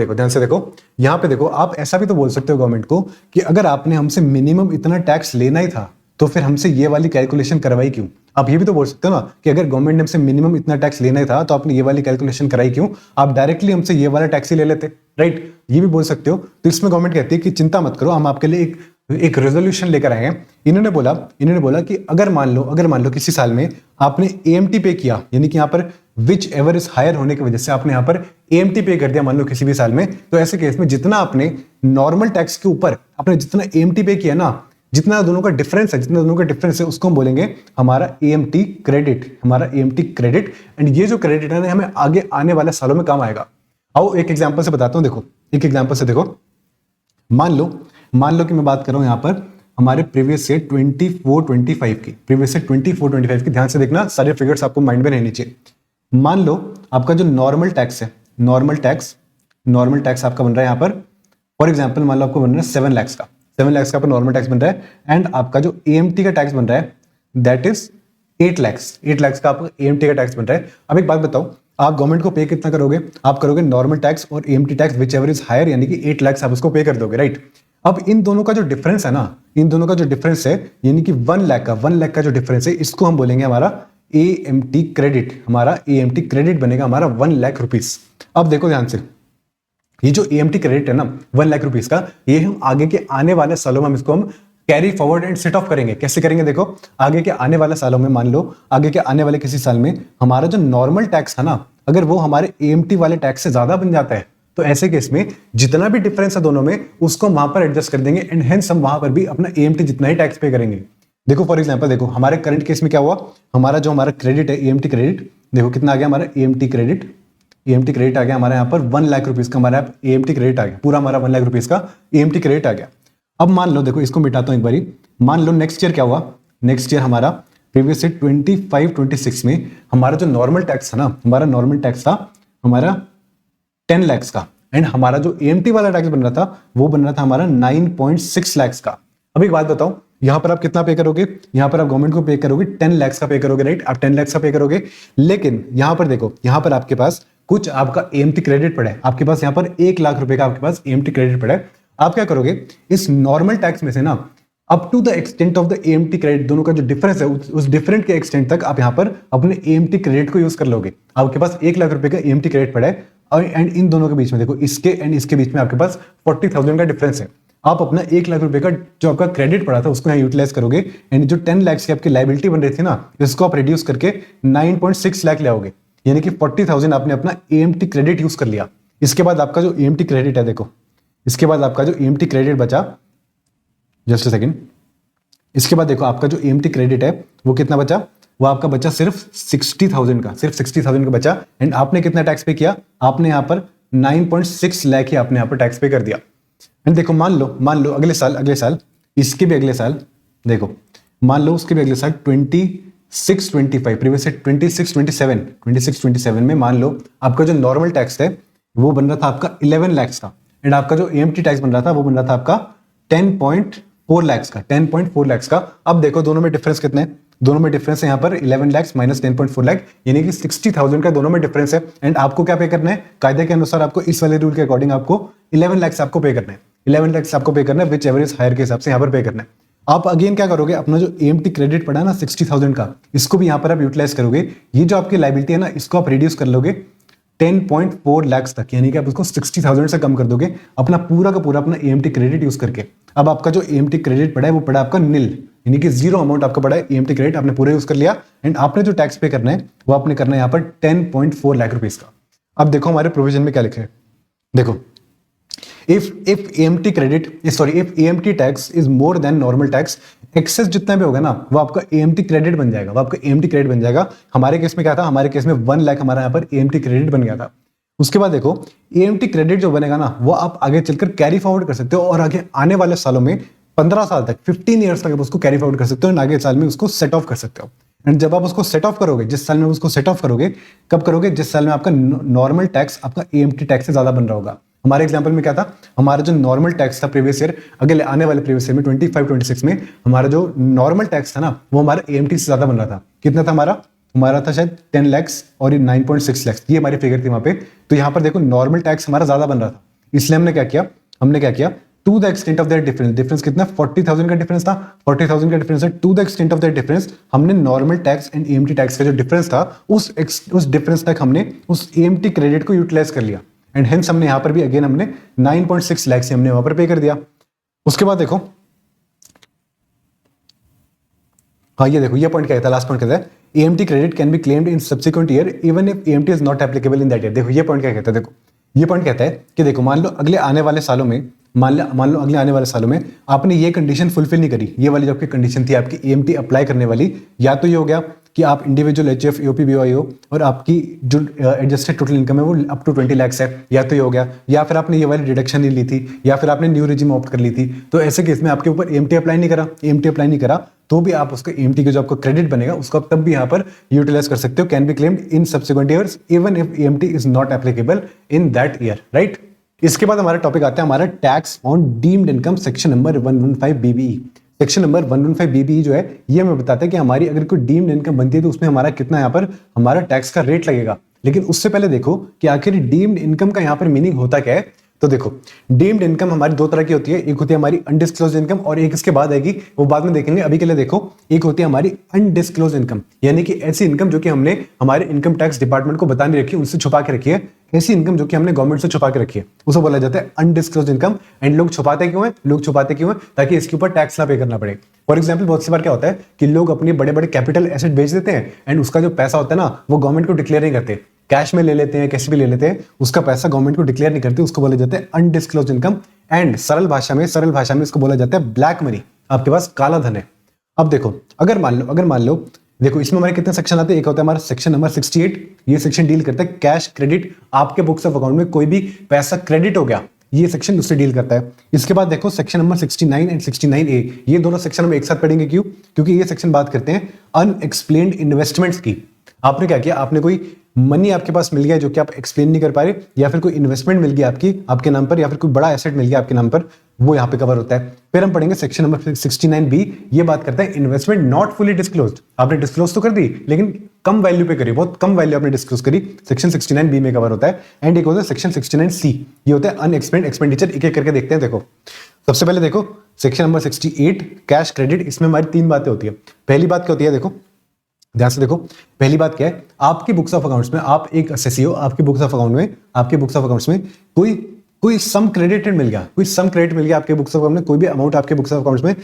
ध्यान से देखो। यहाँ पे देखो, आप ऐसा भी तो बोल सकते हो गवर्नमेंट को कि अगर आपने हमसे मिनिमम इतना टैक्स लेना ही था तो फिर हमसे ये वाली कैलकुलेशन करवाई क्यों। आप ये भी तो बोल सकते हो ना कि अगर गवर्नमेंट ने हमसे मिनिमम इतना टैक्स लेना ही था तो आपने ये वाली कैलकुलेशन कराई क्यों, आप डायरेक्टली हमसे ये वाला टैक्स ही ले लेते, राइट। ये भी बोल सकते हो। तो इसमें गवर्नमेंट कहती है कि चिंता मत करो, हम आपके लिए एक रेजोल्यूशन लेकर आए हैं। इन्होंने बोला कि अगर मान लो किसी साल में आपने AMT पे किया, यानी कि यहाँ पर विच एवर इज हायर होने की वजह से आपने यहाँ पर एएमटी पे कर दिया मान लो किसी भी साल में, तो ऐसे केस में जितना आपने नॉर्मल टैक्स के ऊपर आपने जितना एएमटी पे किया ना, जितना दोनों का डिफरेंस है, जितना दोनों का डिफरेंस है उसको हम बोलेंगे हमारा एएमटी क्रेडिट, हमारा एएमटी क्रेडिट। एंड ये जो क्रेडिट है ना हमें आगे आने वाले सालों में काम आएगा। आओ एक एग्जांपल से बताता हूं, देखो एक एग्जांपल से देखो। मान लो कि मैं बात कर रहा हूं यहां पर हमारे प्रीवियस से 24-25 की, प्रीवियस से 24-25 की, ध्यान से देखना सारे फिगर्स आपको माइंड में रहनी चाहिए। मान लो आपका जो नॉर्मल टैक्स है, नॉर्मल टैक्स आपका बन रहा है यहां पर, फॉर एग्जांपल मान लो आपको बन रहा है 7 लाख का, 7 लाख का आपका नॉर्मल टैक्स बन रहा है। एंड आपका जो एएमटी का टैक्स बन रहा है दैट इज 8 लाख का आपका एएमटी का टैक्स बन रहा है। अब एक बात बताओ, आप गवर्नमेंट को पे कितना करोगे? आप करोगे नॉर्मल टैक्स और AMT tax whichever is higher, यानी कि 8 लाख आप उसको पे कर दोगे, राइट। अब इन दोनों का जो डिफरेंस है ना, इन दोनों का जो डिफरेंस है यानी कि 1 लाख का जो डिफरेंस है, इसको हम बोलेंगे हमारा एएमटी क्रेडिट। हमारा एएमटी क्रेडिट बनेगा हमारा 1 लाख रुपीस। अब देखो ध्यान से, ये जो एएमटी क्रेडिट है ना 1 लाख रुपीस का, ये हम आगे के आने वाले सालों में हम इसको हम carry forward and set of करेंगे। कैसे करेंगे? देखो आगे के आने वाले सालों में, मान लो आगे के आने वाले किसी साल में हमारा जो नॉर्मल टैक्स था ना, अगर वो हमारे एएमटी वाले टैक्स से ज्यादा बन जाता है, तो ऐसे केस में जितना भी डिफरेंस है दोनों में उसको वहां पर एडजस्ट कर देंगे एंड हेंस हम वहां पर भी अपना एएमटी जितना ही टैक्स पे करेंगे। देखो फॉर एग्जांपल, देखो हमारे करंट केस में क्या हुआ, हमारा क्रेडिट है एएमटी क्रेडिट, देखो कितना आ गया हमारा एएमटी क्रेडिट आ गया हमारे यहाँ पर 1 लाख रुपीस का हमारा एएमटी क्रेडिट आ गया, पूरा हमारा 1 लाख रुपीस का एएमटी क्रेडिट आ गया। अब मान लो, देखो इसको मिटाता हूं एक बारी, मान लो नेक्स्ट ईयर क्या हुआ, नेक्स्ट ईयर हमारा प्रीवियस से 25-26 में हमारा जो नॉर्मल टैक्स था ना, हमारा नॉर्मल टैक्स था हमारा 10 लाख का, एंड हमारा जो एएमटी वाला टैक्स बन रहा था वो बन रहा था हमारा 9.6 लाख का। अब एक बात बताओ, यहां पर आप कितना पे करोगे? यहां पर आप गवर्नमेंट को पे करोगे 10 लाख का पे करोगे, राइट। आप 10 लाख का पे करोगे, लेकिन यहां पर देखो, यहां पर आपके पास कुछ आपका एएमटी क्रेडिट पड़ा है, आपके पास यहां पर 1 लाख रुपए का आपके पास एएमटी क्रेडिट पड़ा है। आप क्या करोगे, इस नॉर्मल टैक्स में से ना up to the extent of the AMT credit, दोनों का जो डिफरेंस है उस डिफरेंट के एक्सटेंट तक आप यहां पर अपने एएमटी क्रेडिट को यूज कर लोगे। आपके पास 1 लाख रुपए का एएमटी क्रेडिट पड़ा है और एंड इन दोनों के बीच में देखो, इसके एंड इसके बीच में आपके पास 40,000 का डिफरेंस है। आप अपना 1 लाख रुपए का जो आपका क्रेडिट पड़ा था उसको यहाँ यूटिलाइज करोगे, एंड जो 10 लाख की आपकी लाइबिलिटी बन रही थी ना, इसको आप रिड्यूस करके 9.6 लाख ले आओगे, यानी कि 40,000 आपने अपना एएमटी क्रेडिट यूज कर लिया। इसके बाद आपका जो एएमटी क्रेडिट है, देखो इसके बाद आपका जो एएमटी क्रेडिट बचा, जस्ट अ सेकंड, इसके बाद देखो आपका जो एएमटी क्रेडिट है वो कितना बचा, वो आपका बचा सिर्फ 60,000 का, सिर्फ 60,000 का बचा। एंड आपने कितना टैक्स पे किया? आपने यहाँ पर 9.6 लाख ही आपने यहाँ पर टैक्स पे कर दिया। एंड देखो मान लो अगले साल इसके भी अगले साल, देखो मान लो उसके भी अगले साल 26-25 प्रीवियस से 26-27 में मान लो आपका जो नॉर्मल टैक्स है वो बन रहा था आपका 11 लाख का, एंड आपका जो एएमटी टैक्स बन रहा था वो बन रहा था आपका 10.4 लाख का। अब देखो दोनों में डिफरेंस कितना है, दोनों में डिफरेंस है यहाँ पर 11 लाख माइनस 10.4 लाख, यानी कि 60,000 का दोनों में डिफरेंस है। एंड आपको क्या पे करना है, कायदे के अनुसार आपको इस वाले रूल के अकॉर्डिंग आपको 11 लाख आपको पे करना है, 11 लाख आपको पे करना है, विच एवरेज हायर के हिसाब से यहाँ पर पे करना है। आप अगेन क्या करोगे, अपना जो एएमटी क्रेडिट पड़ा ना 60,000 का, इसको भी यहाँ पर आप यूटिलाइज करोगे। ये जो आपकी लाइबिलिटी है ना, इसको आप रिड्यूस कर लोगे 10.4 लाख तक, यानी कि आप उसको 60,000 से कम कर दोगे अपना पूरा का पूरा अपना एएमटी क्रेडिट यूज करके। अब आपका जो एएमटी क्रेडिट पड़ा है वो पड़ा आपका निल, यानी कि जीरो अमाउंट आपका पड़ा है एएमटी क्रेडिट, आपने पूरा यूज कर लिया। एंड आपने जो टैक्स पे करना है वो आपने करना है यहाँ पर 10.4 लाख रुपीस का। अब देखो हमारे प्रोविजन में क्या लिखे है, देखो if AMT tax is more than normal tax, excess जितना भी होगा ना वो आपका एएमटी क्रेडिट बन जाएगा, वो आपका एएमटी क्रेडिट बन जाएगा। हमारे केस में क्या था, हमारे केस में 1 लाख हमारा यहाँ पर एएमटी क्रेडिट बन गया था। उसके बाद देखो एएमटी क्रेडिट जो बनेगा ना वो आप आगे चलकर कैरी फॉरवर्ड कर सकते हो, और आगे आने वाले सालों में 15 साल तक 15 ईयर्स तक आप उसको कैरी फॉरवर्ड कर सकते हो, आगे साल में उसको सेट ऑफ कर सकते हो। एंड जब आप उसको सेट ऑफ करोगे, जिस साल में उसको सेट ऑफ करोगे, कब करोगे, जिस साल में आपका नॉर्मल टैक्स आपका एएमटी टैक्स से ज्यादा बन रहा होगा। हमारे एग्जांपल में क्या था, हमारा जो नॉर्मल टैक्स था प्रीवियस ईयर, अगले आने वाले प्रीवियस ईयर में 25-26 में हमारा जो नॉर्मल टैक्स था ना वो हमारा एएमटी से ज्यादा बन रहा था। कितना था हमारा था शायद 10 लाख और 9.6 लाख, ये हमारी फिगर थी वहां पे। तो यहाँ पर देखो नॉर्मल टैक्स हमारा ज्यादा बन रहा था, इसलिए हमने क्या किया to the extent of that difference कितना 40,000 का डिफरेंस था, 40,000 का डिफरेंस है, to the extent of that difference हमने normal tax and AMT tax का जो डिफरेंस था उस डिफरेंस तक हमने उस एएमटी क्रेडिट को यूटिलाइज कर लिया। एंड हेंस हमने यहाँ पर भी अगेन हमने 9.6 लाख से हमने वहां पर पे कर दिया। उसके बाद देखो हाँ ये देखो, ये पॉइंट क्या कहता है, लास्ट पॉइंट कहता है AMT credit can be claimed in subsequent year even if AMT is not applicable in that year. देखो ये पॉइंट क्या कहता है, देखो ये पॉइंट कहता है कि देखो मान लो अगले आने वाले सालों में, मान लो अगले आने वाले सालों में आपने ये कंडीशन फुलफिल नहीं करी, ये वाली जो आपकी कंडीशन थी आपकी एएमटी अप्लाई करने वाली, या तो ये हो गया कि आप इंडिविजुअल एचएफ एओपी बीवाई हो और आपकी जो एडजस्टेड टोटल इनकम है वो अप टू 20 लाख है, या तो ये हो गया, या फिर आपने ये वाली डिडक्शन नहीं ली थी, या फिर आपने न्यू रिजिम ऑप्ट कर ली थी। तो ऐसे केस में आपके ऊपर एएमटी अप्लाई नहीं करा तो भी आप उसका एएमटी का जो आपको क्रेडिट बनेगा उसको आप तब भी यहाँ पर यूटिलाइज कर सकते हो, can be claimed in subsequent years even if AMT is not applicable in that year, right. इसके बाद हमारा टॉपिक आता है हमारा tax on deemed income, section number 115 BBE. Section number 115 BBE जो है ये हमें बताता है कि हमारी अगर कोई डीम्ड इनकम बनती है तो उसमें हमारा कितना यहाँ पर हमारा टैक्स का रेट लगेगा। लेकिन उससे पहले देखो कि आखिर डीम्ड इनकम का यहाँ पर मीनिंग होता क्या है। तो देखो डीम्ड इनकम हमारी दो तरह की होती है, एक होती है हमारी अनडिस्क्लोज इनकम और एक इसके बाद आएगी, वो बाद में देखेंगे। अभी के लिए देखो, एक होती है हमारी अनडिस्क्लोज इनकम, यानी कि ऐसी इनकम जो कि हमने हमारे इनकम टैक्स डिपार्टमेंट को बता नहीं रखी, उनसे छुपा के रखी है। ऐसी इनकम जो कि हमने गवर्नमेंट से छुपा के रखी है उसे बोला जाता है अनडिस्क्लोज इनकम। एंड लोग छुपाते क्यों हैं? ताकि इसके ऊपर टैक्स ना पे करना पड़े। फॉर एग्जाम्पल बहुत सी बार क्या होता है कि लोग अपने बड़े बड़े कैपिटल एसेट बेच देते हैं एंड उसका जो पैसा होता है ना वो गवर्नमेंट को डिक्लेयर नहीं करते, कैश में ले लेते हैं, कैसे भी ले लेते हैं, उसका पैसा गवर्नमेंट को डिक्लेयर नहीं करते, उसको बोला जाता है अनडिस्क्लोज इनकम। एंड सरल भाषा में इसको बोला जाता है ब्लैक मनी, आपके पास काला धन है। अब देखो अगर मान लो देखो इसमें हमारे कितने सेक्शन आते हैं, एक होता है हमारा सेक्शन नंबर 68, ये सेक्शन डील करता है कैश क्रेडिट, आपके बुक्स ऑफ अकाउंट में कोई भी पैसा क्रेडिट हो गया, ये सेक्शन उससे डील करता है। इसके बाद देखो सेक्शन नंबर 69 एंड 69A, ये दोनों सेक्शन हम एक साथ पढ़ेंगे। क्यों? क्योंकि ये सेक्शन बात करते हैं अनएक्सप्लेन्ड इन्वेस्टमेंट्स की। आपने क्या किया, आपने कोई मनी आपके पास मिल गया जो कि आप एक्सप्लेन नहीं कर पा रहे, या फिर कोई इन्वेस्टमेंट मिल गया आपके नाम पर, या फिर कोई बड़ा एसेट मिल गया आपके नाम पर, वो यहाँ पे कवर होता है। फिर हम पढ़ेंगे सेक्शन नंबर 69B, ये बात करता है इन्वेस्टमेंट नॉट फुली डिस्क्लोज्ड। आपने डिस्क्लोज तो कर दी लेकिन कम वैल्यू पे करी, बहुत कम वैल्यू आपने डिस्क्लोज करी, सेक्शन 69B में कवर होता है। एंड एक होता है सेक्शन 69C, ये होता है अनएक्सप्लेन्ड एक्सपेंडिचर। एक एक करके देखते हैं। देखो सबसे पहले देखो सेक्शन नंबर 68 कैश क्रेडिट, इसमें हमारी तीन बातें होती है। पहली बात क्या होती है, देखो ध्यान से देखो, पहली बात क्या है, आपकी बुक्स ऑफ अकाउंट्स में आप एक असेसी हो, आपकी बुक्स ऑफ अकाउंट्स में कोई सम क्रेडिट मिल गया आपके बुक्स ऑफ अकाउंट में, कोई भी अमाउंट आपके बुक्स ऑफ अकाउंट्स में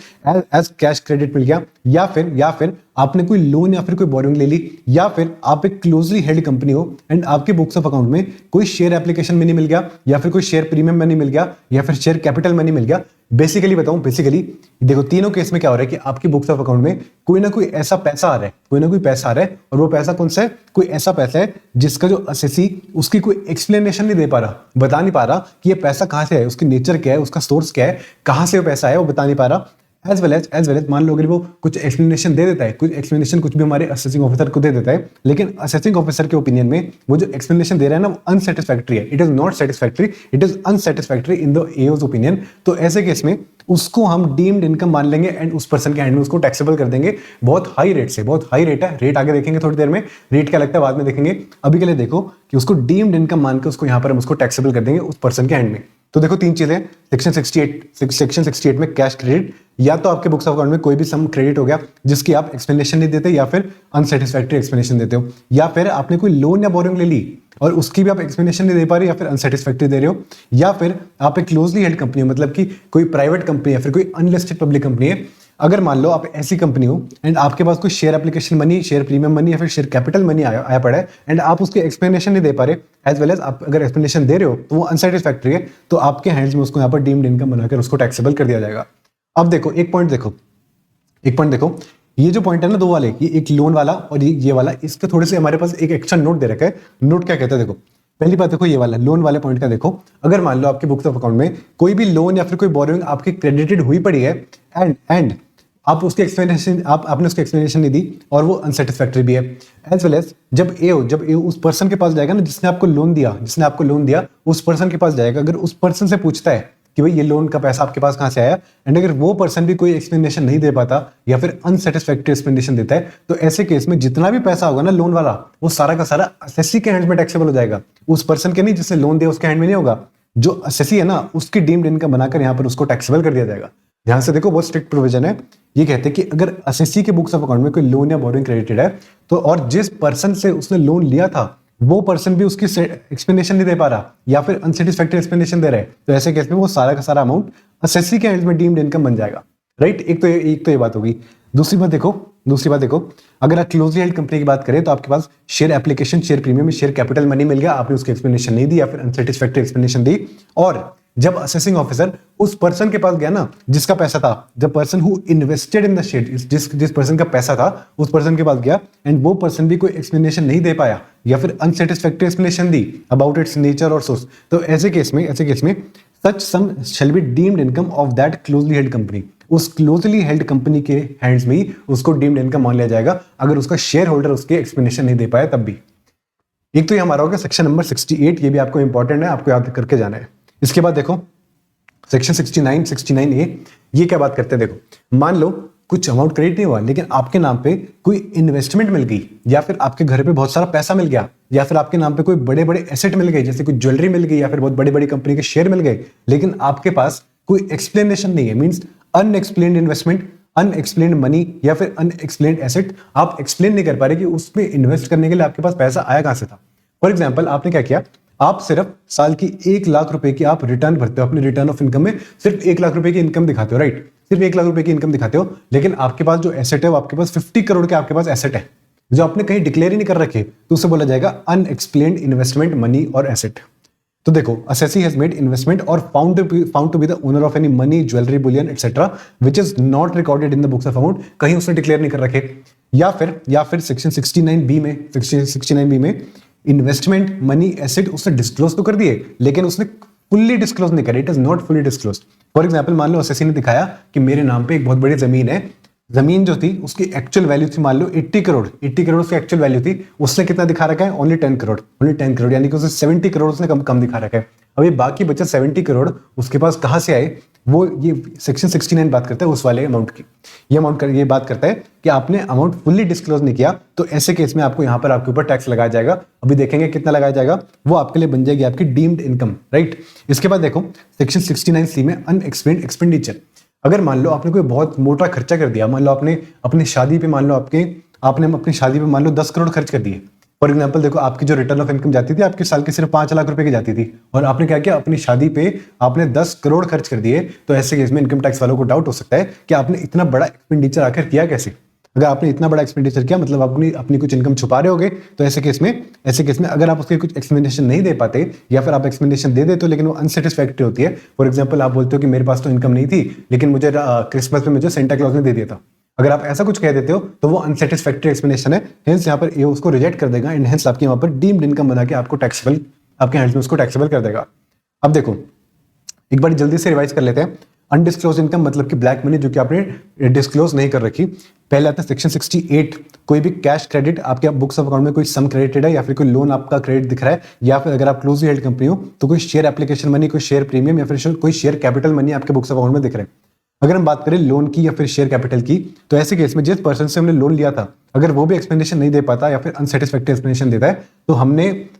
एज कैश क्रेडिट मिल गया, या फिर आपने कोई लोन या फिर कोई बोरिंग ले ली, या फिर आप एक क्लोजली हेल्ड कंपनी हो एंड आपके बुक्स ऑफ अकाउंट में कोई शेयर एप्लीकेशन मनी मिल गया, या फिर कोई शेयर प्रीमियम मनी मिल गया, या फिर शेयर कैपिटल मनी मिल गया। बेसिकली देखो तीनों केस में क्या हो रहा है कि आपकी बुक्स ऑफ अकाउंट में कोई ना कोई पैसा आ रहा है, और वो पैसा कौन सा है, कोई ऐसा पैसा है जिसका जो असेसी उसकी कोई एक्सप्लेनेशन नहीं दे पा रहा, बता नहीं पा रहा कि ये पैसा कहां से है, उसकी नेचर क्या है, उसका सोर्स क्या है, कहां से वो पैसा है, वो बता नहीं पा रहा। एज वेल एज मान लो अगर वो कुछ एक्सप्लेनेशन दे देता है, कुछ भी हमारे असेसिंग ऑफिसर को दे देता है, लेकिन असेसिंग ऑफिसर के ओपिनियन में वो जो एक्सप्लेनेशन दे रहा है ना वो अनसेटिस्फैक्ट्री है, it is not satisfactory, it is unsatisfactory in the AO's opinion. तो ऐसे केस में उसको हम डीम्ड इनकम मान लेंगे एंड उस पर्सन के हैंड में उसको टैक्सेबल कर देंगे बहुत हाई रेट है। रेट आगे देखेंगे थोड़ी देर में, रेट क्या लगता है बाद में देखेंगे। अभी के लिए देखो कि उसको डीम्ड इनकम मान के उसको यहाँ पर हम उसको टैक्सेबल कर देंगे उस पर्सन के हैंड में। तो देखो तीन चीजें, सेक्शन 68 में कैश क्रेडिट, या तो आपके बुक्स ऑफ अकाउंट में कोई भी सम क्रेडिट हो गया जिसकी आप एक्सप्लेनेशन नहीं देते, या फिर अनसेटिस्फैक्ट्री एक्सप्लेनेशन देते हो, या फिर आपने कोई लोन या बोरिंग ले ली और उसकी भी आप एक्सप्लेनेशन नहीं दे पा रहे, या फिर अनसेटिस्फैक्ट्री दे रहे हो, या फिर आप एक क्लोजली हेल्ड कंपनी हो, मतलब कि कोई प्राइवेट कंपनी या फिर कोई अनलिस्टेड पब्लिक कंपनी है। अगर मान लो आप ऐसी कंपनी हो एंड आपके पास कोई share application money, share premium money या फिर शेयर कैपिटल मनी आया पड़ा है एंड आप उसकी एक्सप्लेनेशन नहीं दे पा रहे, एज वेल एज आप अगर एक्सप्लेनेशन दे रहे हो तो वो अनसेटिस्फैक्ट्री है, तो आपके हैंड्स में उसको यहाँ पर डीम्ड इनकम बनाकर उसको टैक्सेबल कर दिया जाएगा। अब देखो एक पॉइंट देखो, ये जो पॉइंट है ना दो वाले, ये एक लोन वाला और ये वाला, इसके थोड़े से हमारे पास एक एक्स्ट्रा नोट दे रखा है। नोट क्या कहता है, देखो पहली बात देखो ये वाला लोन वाले पॉइंट का देखो, अगर मान लो आपके बुक्स ऑफ अकाउंट में कोई भी लोन या फिर कोई बोरोइंग आपकी क्रेडिटेड हुई पड़ी है एंड आप उसके एक्सप्लेनेशन आपने उसकी एक्सप्लेनेशन नहीं दी और वो अनसेटिस्फैक्ट्री भी है, एज वेल एज जब ए उस पर्सन के पास जाएगा ना जिसने आपको लोन दिया, उस पर्सन के पास जाएगा, अगर उस पर्सन से पूछता है कि भाई ये लोन का पैसा आपके पास कहां से आया, एंड अगर वो पर्सन भी कोई एक्सप्लेनेशन नहीं दे पाता या फिर अनसेटिस्फैक्ट्री एक्सप्लेनेशन देता है, तो ऐसे केस में जितना भी पैसा होगा ना लोन वाला, वो सारा का सारा असेसी के हैंड में टैक्सेबल हो जाएगा, उस पर्सन के नहीं जिसने लोन दिया उसके हैंड में नहीं होगा, जो असेसी है ना उसकी डीम्ड इनकम बनाकर यहाँ पर उसको टैक्सेबल कर दिया जाएगा। ध्यान से देखो बहुत स्ट्रिक्ट प्रोविजन है, ये कहते हैं कि अगर असेसी के बुक्स ऑफ अकाउंट में कोई लोन या बोरोइंग क्रेडिटेड है तो और जिस पर्सन से उसने लोन लिया था वो पर्सन भी उसकी एक्सप्लेनेशन नहीं दे पा रहा या फिर अनसेटिस्फैक्टरी एक्सप्लेनेशन दे रहे हैं, तो ऐसे केस में वो सारा का सारा अमाउंट असेसी के हैंड में डीम्ड इनकम बन जाएगा, राइट। एक तो ये बात होगी। दूसरी बात देखो दूसरी बात देखो, अगर आप क्लोजली हेल्ड कंपनी की बात करें तो आपके पास share application, share premium, share capital money मिल गया, आपने उसकी एक्सप्लेनेशन नहीं दी या फिर अनसेटिस्फैक्टरी एक्सप्लेनेशन दी। और जब असेसिंग ऑफिसर उस पर्सन के पास गया ना जिसका पैसा था, the person who invested in the share, जिस पर्सन का पैसा था उस पर्सन के पास गया एंड वो पर्सन भी कोई एक्सप्लेनेशन नहीं दे पाया या फिर अनसेटिस्फैक्टरी एक्सप्लेनेशन दी अबाउट इट्स नेचर और सोर्स, तो ऐसे केस में such sum shall be deemed income of that closely held company. उस क्लोजली हेल्ड कंपनी के हैंड्स में ही उसको डीम्ड इनकम मान लिया जाएगा अगर उसका शेयर होल्डर उसके एक्सप्लेनेशन नहीं दे पाया तब भी। एक तो ये हमारा होगा सेक्शन नंबर 68, ये भी आपको इंपॉर्टेंट है, आपको याद करके जाना है। इसके बाद देखो सेक्शन 69A, ये क्या बात करते हैं, देखो मान लो कुछ अमाउंट क्रेडिट नहीं हुआ लेकिन आपके नाम पे कोई इन्वेस्टमेंट मिल गई या फिर आपके घर पे बहुत सारा पैसा मिल गया या फिर आपके नाम पे कोई बड़े बड़े एसेट मिल गए, जैसे कोई ज्वेलरी मिल गई या फिर बहुत बड़ी बड़ी कंपनी के शेयर मिल गए, लेकिन आपके पास कोई एक्सप्लेनेशन नहीं है, means unexplained investment, unexplained money या फिर अनएक्सप्लेन्ड एसेट, आप एक्सप्लेन नहीं कर पा रहे कि उसमें इन्वेस्ट करने के लिए आपके पास पैसा आया कहां से था। फॉर एग्जाम्पल आपने क्या किया, आप सिर्फ साल की 1 लाख रुपए की आप रिटर्न भरते हो, अपने रिटर्न ऑफ इनकम में सिर्फ 1 लाख रुपए की इनकम दिखाते हो, राइट, सिर्फ 1 लाख रुपए की इनकम दिखाते हो, लेकिन आपके पास जो एसेट है वो आपके पास 50 करोड़ के आपके पास एसेट है जो आपने कहीं डिक्लेयर ही नहीं कर रखे, तो उसे बोला जाएगा अनएक्सप्लेन्ड इन्वेस्टमेंट, मनी और एसेट। तो देखो assessee has made investment or found to be the owner of any money, jewelry, bullion etc which is not recorded in the books of account, कहीं उसने डिक्लेयर नहीं कर रखे, या फिर सेक्शन 69B में इन्वेस्टमेंट, मनी, एसेट उसने डिस्क्लोज तो कर दिए लेकिन उसने फुल्ली डिस्क्लोज नहीं करा, it is not fully disclose. For example मान लो assessee ने दिखाया कि मेरे नाम पे एक बहुत बड़ी जमीन है, जमीन जो थी उसकी एक्चुअल वैल्यू थी मान लो 80 करोड़ उसकी एक्चुअल वैल्यू थी, उसने कितना दिखा रखा है, ओनली 10 करोड़, यानी कि उसने 70 करोड़ उसने कम दिखा रखा है। अब ये बाकी बचे 70 करोड़ उसके पास कहां से आए, वो ये सेक्शन 69 बात करता है उस वाले अमाउंट की। ये बात करता है कि आपने अमाउंट फुल्ली डिस्क्लोज नहीं किया, तो ऐसे केस में आपको यहां पर आपके ऊपर टैक्स लगाया जाएगा। अभी देखेंगे कितना लगाया जाएगा, वो आपके लिए बन जाएगी आपकी डीम्ड इनकम, राइट। इसके बाद देखो सेक्शन 69C में अनएक्सप्लेन्ड एक्सपेंडिचर। अगर मान लो आपने कोई बहुत मोटा खर्चा कर दिया, मान लो आपने अपनी शादी पे मान लो आपने अपनी शादी पे मान लो 10 करोड़ खर्च कर दिए। फॉर एग्जांपल देखो आपकी जो रिटर्न ऑफ इनकम जाती थी आपके साल की सिर्फ 5 लाख रुपए की जाती थी और आपने क्या किया, अपनी शादी पे आपने 10 करोड़ खर्च कर दिए, तो ऐसे केस में इनकम टैक्स वालों को डाउट हो सकता है कि आपने इतना बड़ा एक्सपेंडिचर आखिर किया कैसे। अगर आपने इतना बड़ा एक्सपेंडिचर किया मतलब आपने अपनी कुछ इनकम छुपा रहे होगे, तो ऐसे केस में अगर आप उसके कुछ एक्सप्लेनेशन नहीं दे पाते या फिर आप एक्सप्लेनेशन दे देते हो लेकिन वो अनसेटिस्फैक्टरी होती है। फॉर एग्जांपल आप बोलते हो कि मेरे पास तो इनकम नहीं थी लेकिन मुझे क्रिसमस में मुझे सेंटा क्लॉज ने दे दिया था, अगर आप ऐसा कुछ कह देते हो तो वो अनसेटिस्फैक्टरी एक्सप्लेनेशन है, हेंस यहाँ पर ये उसको रिजेक्ट कर देगा एंड हेंस आपके यहाँ पर डीम्ड इनकम बना के आपको टैक्सेबल, आपके हैंड्स में उसको टैक्सेबल कर देगा। अब देखो एक बार जल्दी से रिवाइज कर लेते हैं। अनडिस्क्लोज इनकम मतलब कि ब्लैक मनी जो कि आपने डिस्क्लोज नहीं कर रखी। पहले आता है सेक्शन 68, कोई भी कैश क्रेडिट आपके बुक्स ऑफ अकाउंट में कोई सम क्रेडिटेड है या फिर कोई लोन आपका क्रेडिट दिख रहा है, या फिर अगर आप क्लोजली हेल्ड कंपनी हो तो कोई शेयर एप्लीकेशन मनी, कोई शेयर प्रीमियम या फिर कोई शेयर कैपिटल मनी आपके बुक्स ऑफ अकाउंट में दिख रहे हैं। अगर हम बात करें लोन की या फिर शेयर कैपिटल की, तो ऐसे केस में जिस पर्सन से हमने लोन लिया था अगर वो भी एक्सप्लेनेशन नहीं दे पाता या फिर अनसेटिस्फैक्टरी एक्सप्लेनेशन देता है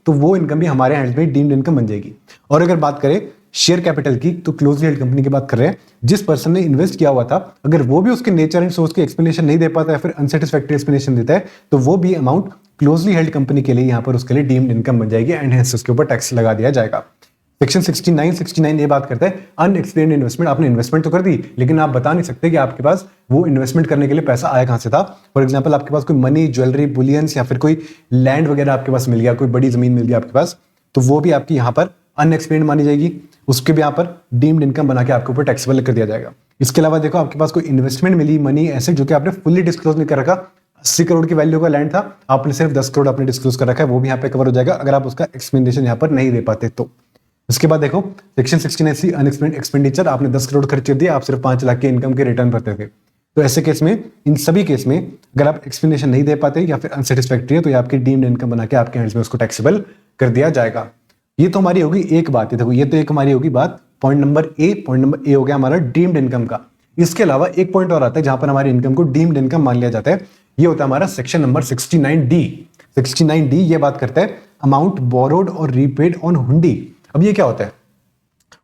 तो वो इनकम भी हमारे हैंड्स में डीम्ड इनकम बन जाएगी। और अगर बात करें शेयर कैपिटल की तो क्लोजली हेल्ड कंपनी की बात कर रहे हैं, जिस पर्सन ने इन्वेस्ट किया हुआ था अगर वो भी उसके नेचर एंड सोर्स की एक्सप्लेनेशन नहीं दे पाता या फिर अनसेटिस्फैक्टरी एक्सप्लेनेशन देता है तो वो भी अमाउंट क्लोजली हेल्ड कंपनी के लिए यहाँ पर उसके लिए डीम्ड इनकम बन जाएगी एंड हेंस उसके ऊपर टैक्स लगा दिया जाएगा। सेक्शन 69 ये बात करता है अनएक्सप्लेन्ड इन्वेस्टमेंट। आपने इन्वेस्टमेंट तो कर दी लेकिन आप बता नहीं सकते कि आपके पास वो इन्वेस्टमेंट करने के लिए पैसा आया कहां से था। फॉर एग्जांपल आपके पास कोई मनी, ज्वेलरी, बुलियंस या फिर कोई लैंड वगैरह आपके पास मिल गया, कोई बड़ी जमीन मिल गया आपके पास, तो वो भी आपकी यहाँ पर अनएक्सप्लेन्ड मानी जाएगी, उसके भी यहाँ पर डीम्ड इनकम बना के आपके ऊपर टैक्सेबल कर दिया जाएगा। इसके अलावा देखो आपके पास कोई इन्वेस्टमेंट मिली, मनी, एसेट जो कि आपने फुल्ली डिस्क्लोज नहीं कर रखा, 80 करोड़ की वैल्यू का लैंड था, आपने सिर्फ 10 करोड़ आपने डिस्क्लोज कर रखा है, वो भी यहाँ पे कवर हो जाएगा अगर आप उसका एक्सप्लेनेशन यहाँ पर नहीं दे पाते तो। इसके बाद देखो सेक्शन 69C अनएक्सप्लेन्ड एक्सपेंडिचर, आपने 10 करोड़ खर्च कर दिया, आप सिर्फ 5 लाख के इनकम के रिटर्न भरते थे, तो ऐसे केस में इन सभी केस में अगर आप एक्सप्लेनेशन नहीं दे पाते या फिर अनसेटिस्फैक्टरी है तो ये आपकी डीम्ड इनकम बना के आपके हैंड्स में उसको टैक्सेबल कर दिया जाएगा। ये तो हमारी होगी एक बात, देखो ये तो एक हमारी होगी बात पॉइंट नंबर ए हो गया हमारा डीम्ड इनकम का। इसके अलावा एक पॉइंट और आता है जहां पर हमारी इनकम को डीम्ड इनकम मान लिया जाता है, ये होता है हमारा सेक्शन नंबर 69D। 69D ये बात करता है अमाउंट बोरोड और रीपेड ऑन हुंडी। अब ये क्या होता है,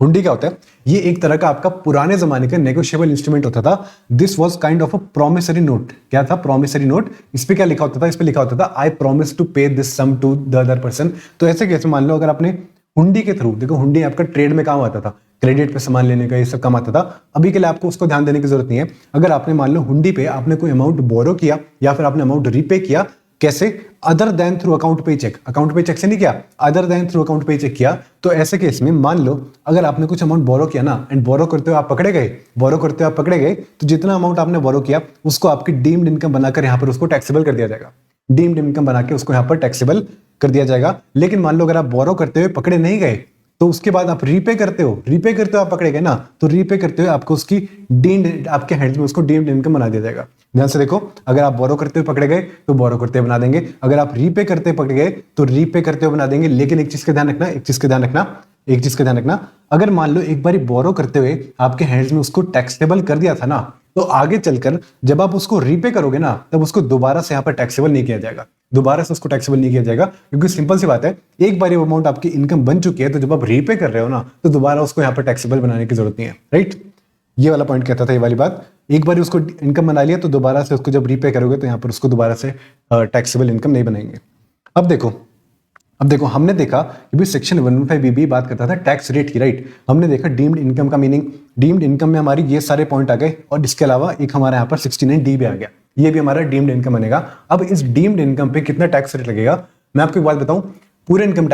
हुंडी क्या होता है, ये एक तरह का आपका पुराने जमाने का नेगोशिएबल इंस्ट्रूमेंट होता था। This was kind of a promissory note. क्या था प्रॉमिसरी नोट, इस पे क्या लिखा होता था, इस पे लिखा होता था I promise to pay this sum to the other person. तो ऐसे कैसे मान लो अगर आपने हुंडी के थ्रू, देखो हुंडी आपका ट्रेड में काम आता था, क्रेडिट पे सामान लेने का, ये सब काम आता था। अभी के लिए आपको उसको ध्यान देने की जरूरत नहीं है। अगर आपने मान लो हुंडी पे आपने कोई अमाउंट बोरो किया या फिर आपने अमाउंट रीपे किया, कैसे? अदर देन थ्रू अकाउंट पे चेक। अकाउंट पे चेक से नहीं किया, अदर देन थ्रू अकाउंट पे चेक किया, तो ऐसे केस में मान लो अगर आपने कुछ अमाउंट बोरो किया ना, एंड बोरो करते हुए आप पकड़े गए, बोरो करते हुए आप पकड़े गए, तो जितना अमाउंट आपने बोरो किया उसको आपकी डीम्ड इनकम बनाकर यहाँ पर उसको टैक्सेबल कर दिया जाएगा। डीम्ड इनकम बना के उसको यहाँ पर टैक्सेबल कर दिया जाएगा। लेकिन मान लो अगर आप बोरो करते हुए पकड़े नहीं गए, तो उसके बाद आप रीपे करते हो, रीपे करते हो आप पकड़े गए ना, तो रीपे करते हुए आपको उसकी डीम्ड, आपके हैंड्स में उसको डीम्ड इनकम बना दिया जाएगा। ध्यान से देखो, अगर आप बोरो करते हुए पकड़े गए तो बोरो करते हुए बना देंगे, अगर आप रीपे करते हुए पकड़े गए तो रीपे करते हुए बना देंगे। लेकिन एक चीज का ध्यान रखना, एक चीज का ध्यान रखना, एक चीज का ध्यान रखना, अगर मान लो एक बार बोरो करते हुए आपके हैंड्स में उसको टैक्सेबल कर दिया था ना, तो आगे चलकर जब आप उसको रीपे करोगे ना, तब उसको दोबारा से यहाँ पर टैक्सेबल नहीं किया जाएगा, दोबारा से उसको टैक्सेबल नहीं किया जाएगा। क्योंकि सिंपल सी बात है, एक बार वो अमाउंट आपकी इनकम बन चुकी है, तो जब आप रीपे कर रहे हो ना, तो दोबारा उसको यहाँ पर टैक्सेबल बनाने की जरूरत नहीं है। राइट, ये वाला पॉइंट कहता था, ये वाली बात, एक बार उसको इनकम बना लिया तो दोबारा से उसको जब रीपे करोगे तो यहाँ पर उसको दोबारा से टैक्सेबल इनकम नहीं बनाएंगे। अब देखो हमने देखा कि भी सेक्शन 115BB बात करता था टैक्स रेट की। राइट, हमने देखा डीम्ड इनकम का मीनिंग, डीम्ड इनकम में हमारी ये सारे पॉइंट आ गए, और इसके अलावा एक हमारा यहाँ पर 69D भी आ गया, ये भी हमारा डीम्ड इनकम बनेगा। अब इस डीम्ड इनकम पे कितना टैक्स रेट लगेगा, मैं आपको एक बात बताऊं, पूरे इनकम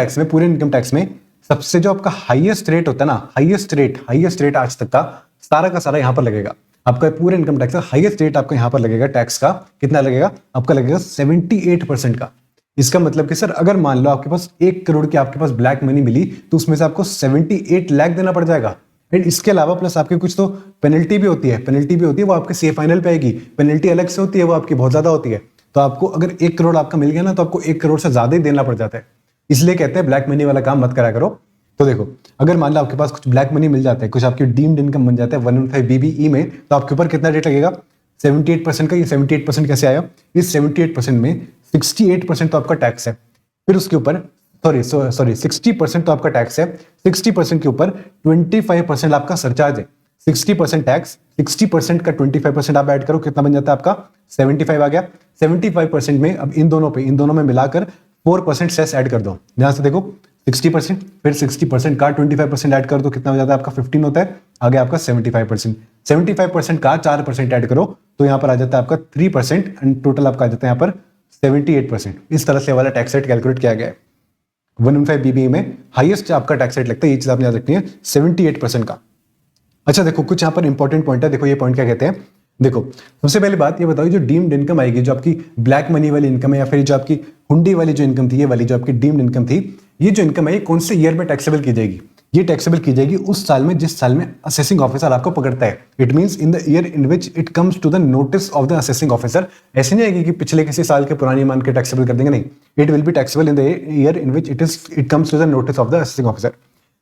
टैक्स में सबसे जो आपका हाईएस्ट रेट होता है ना, हाईएस्ट रेट आज तक का सारा यहाँ पर लगेगा। आपका पूरे इनकम टैक्स का हाईएस्ट रेट आपका यहाँ पर लगेगा, टैक्स का कितना लगेगा, आपका लगेगा 78% का। इसका मतलब कि सर अगर मान लो आपके पास 1 करोड़ की आपके पास ब्लैक मनी मिली, तो उसमें से आपको 78 लाख देना पड़ जाएगा। एंड इसके अलावा प्लस आपके कुछ तो पेनल्टी भी होती है, वो आपके सी फाइनल पे आएगी। पेनल्टी अलग से होती है, वो आपकी बहुत ज्यादा होती है। तो आपको अगर 1 करोड़ आपका मिल गया ना, तो आपको 1 करोड़ से ज्यादा ही देना पड़ जाता है। इसलिए कहते हैं ब्लैक मनी वाला काम मत करा करो। तो देखो, अगर मान लो आपके पास कुछ ब्लैक मनी मिल जाता है, कुछ आपकी डीम्ड इनकम बन जाता है 115BBE में, तो आपके ऊपर कितना रेट लगेगा, 78% का। ये 78% कैसे आया, इस 78% में 68% तो आपका टैक्स है, फिर उसके ऊपर सॉरी 60% तो आपका टैक्स है, 60% के ऊपर 25% आपका सरचार्ज है। 60% टैक्स, 60% का 25% आप ऐड करो, कितना बन जाता है आपका, 75 आ गया। 75% में अब इन दोनों में मिलाकर 4% सेस ऐड कर दो। ध्यान से देखो, 60%, फिर 60% का 25% ऐड कर दो, कितना हो जाता है आपका 15 होता है, आगे आपका 75%। 75% का 4% ऐड करो, तो यहां पर आ जाता है आपका 3%, एंड टोटल आपका आ जाता है यहां पर 78%। इस तरह से वाला टैक्स रेट कैलकुलेट किया गया है। 115BBE में हाईएस्ट आपका टैक्स रेट लगता है, ये चीज आपने याद रखनी है, 78% का। अच्छा देखो, कुछ यहाँ पर इंपॉर्टेंट पॉइंट है, देखो ये पॉइंट क्या कहते हैं। देखो, सबसे पहली बात ये बताओ, जो डीम्ड इनकम आएगी, जो आपकी ब्लैक मनी वाली इनकम है, या फिर जो आपकी हुंडी वाली जो इनकम थी, ये वाली जो आपकी डीम्ड इनकम थी, ये जो इनकम है कौन से ईयर में टैक्सेबल की जाएगी, ये टैक्सेबल की जाएगी उस साल में जिस साल में असेसिंग ऑफिसर आपको पकड़ता है। It means in the year in which it comes to the notice of the assessing officer. ऐसे नहीं आएगी कि पिछले किसी साल के पुरानी मान के टैक्सेबल कर देंगे, नहीं, it will be taxable in the year in which it comes to the notice of the assessing officer.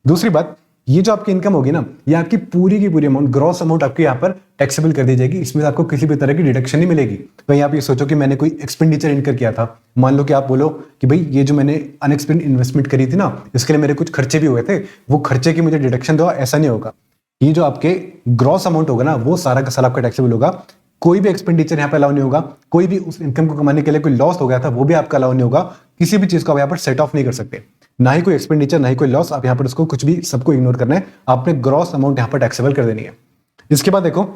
दूसरी बात, ये जो आपकी इनकम होगी ना, ये आपकी पूरी की पूरी अमाउंट, ग्रॉस अमाउंट आपकी यहाँ पर टैक्सेबल कर दी जाएगी। इसमें आपको किसी भी तरह की डिडक्शन नहीं मिलेगी। तो आप ये सोचो कि मैंने कोई एक्सपेंडिचर इनकर किया था, मान लो कि आप बोलो कि भाई ये जो मैंने अनएक्सपेक्टेड इन्वेस्टमेंट करी थी ना, इसके लिए मेरे कुछ खर्चे भी हुए थे, वो खर्चे की मुझे डिडक्शन दो, ऐसा नहीं होगा। ये जो आपके ग्रॉस अमाउंट होगा ना, वो सारा का सारा आपका टैक्सेबल होगा। कोई भी एक्सपेंडिचर यहाँ पे अलाउ नहीं होगा, कोई भी उस इनकम को कमाने के लिए कोई लॉस हो गया था, वो भी आपका अलाउ नहीं होगा। किसी भी चीज को आप यहाँ पर सेट ऑफ नहीं कर सकते, ना ही कोई एक्सपेंडिचर, ना ही कोई लॉस। आप यहाँ पर उसको कुछ भी, सबको इग्नोर करना है, आपने ग्रॉस अमाउंट यहाँ पर टैक्सेबल कर देनी है। इसके बाद देखो,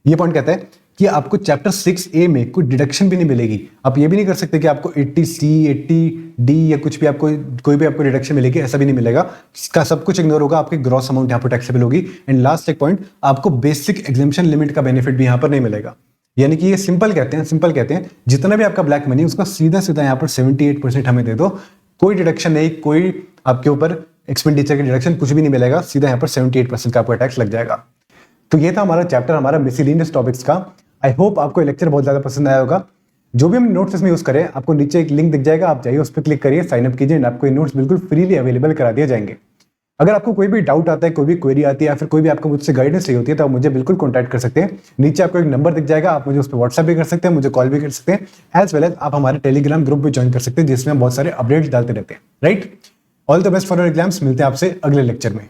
ये पॉइंट कहता है कि आपको चैप्टर 6A में कोई डिडक्शन भी नहीं मिलेगी। आप ये भी नहीं कर सकते कि आपको 80C 80D या कुछ भी आपको कोई भी आपको डिडक्शन मिलेगी, ऐसा भी नहीं मिलेगा। इसका सब कुछ इग्नोर होगा, आपकी ग्रॉस अमाउंट यहाँ पर टैक्सेबल होगी। एंड लास्ट एक पॉइंट, आपको बेसिक एग्जेम्पशन लिमिट का बेनिफिट भी यहाँ पर नहीं मिलेगा। यानी कि ये सिंपल कहते हैं जितना भी आपका ब्लैक मनी उसका सीधा सीधा यहाँ पर 78% हमें दे दो, कोई डिडक्शन नहीं, कोई आपके ऊपर एक्सपेंडिचर की डिडक्शन कुछ भी नहीं मिलेगा, सीधा यहाँ पर 78% का आपका टैक्स लग जाएगा। तो ये था हमारा चैप्टर, हमारा मिसलेनियस टॉपिक्स का। आई होप आपको ये लेक्चर बहुत ज्यादा पसंद आया होगा। जो भी हम नोट्स इसमें यूज करें, आपको नीचे एक लिंक दिख जाएगा, आप जाइए उस पर क्लिक करिए, साइन अप कीजिए, आपको ये नोट्स बिल्कुल फ्रीली अवेलेबल करा दिए जाएंगे। अगर आपको कोई भी डाउट आता है, कोई भी क्वेरी आती है, या फिर कोई भी आपको मुझसे गाइडेंस चाहिए होती है, तो आप मुझे बिल्कुल कॉन्टैक्ट कर सकते हैं। नीचे आपको एक नंबर दिख जाएगा, आप मुझे उस पर व्हाट्सएप भी कर सकते हैं, मुझे कॉल भी कर सकते हैं, एज वेल एज आप हमारे टेलीग्राम ग्रुप भी ज्वाइन कर सकते हैं, जिसमें हम बहुत सारे अपडेट्स डालते रहते हैं। Right, all the best for your exams. मिलते हैं आपसे अगले लेक्चर में।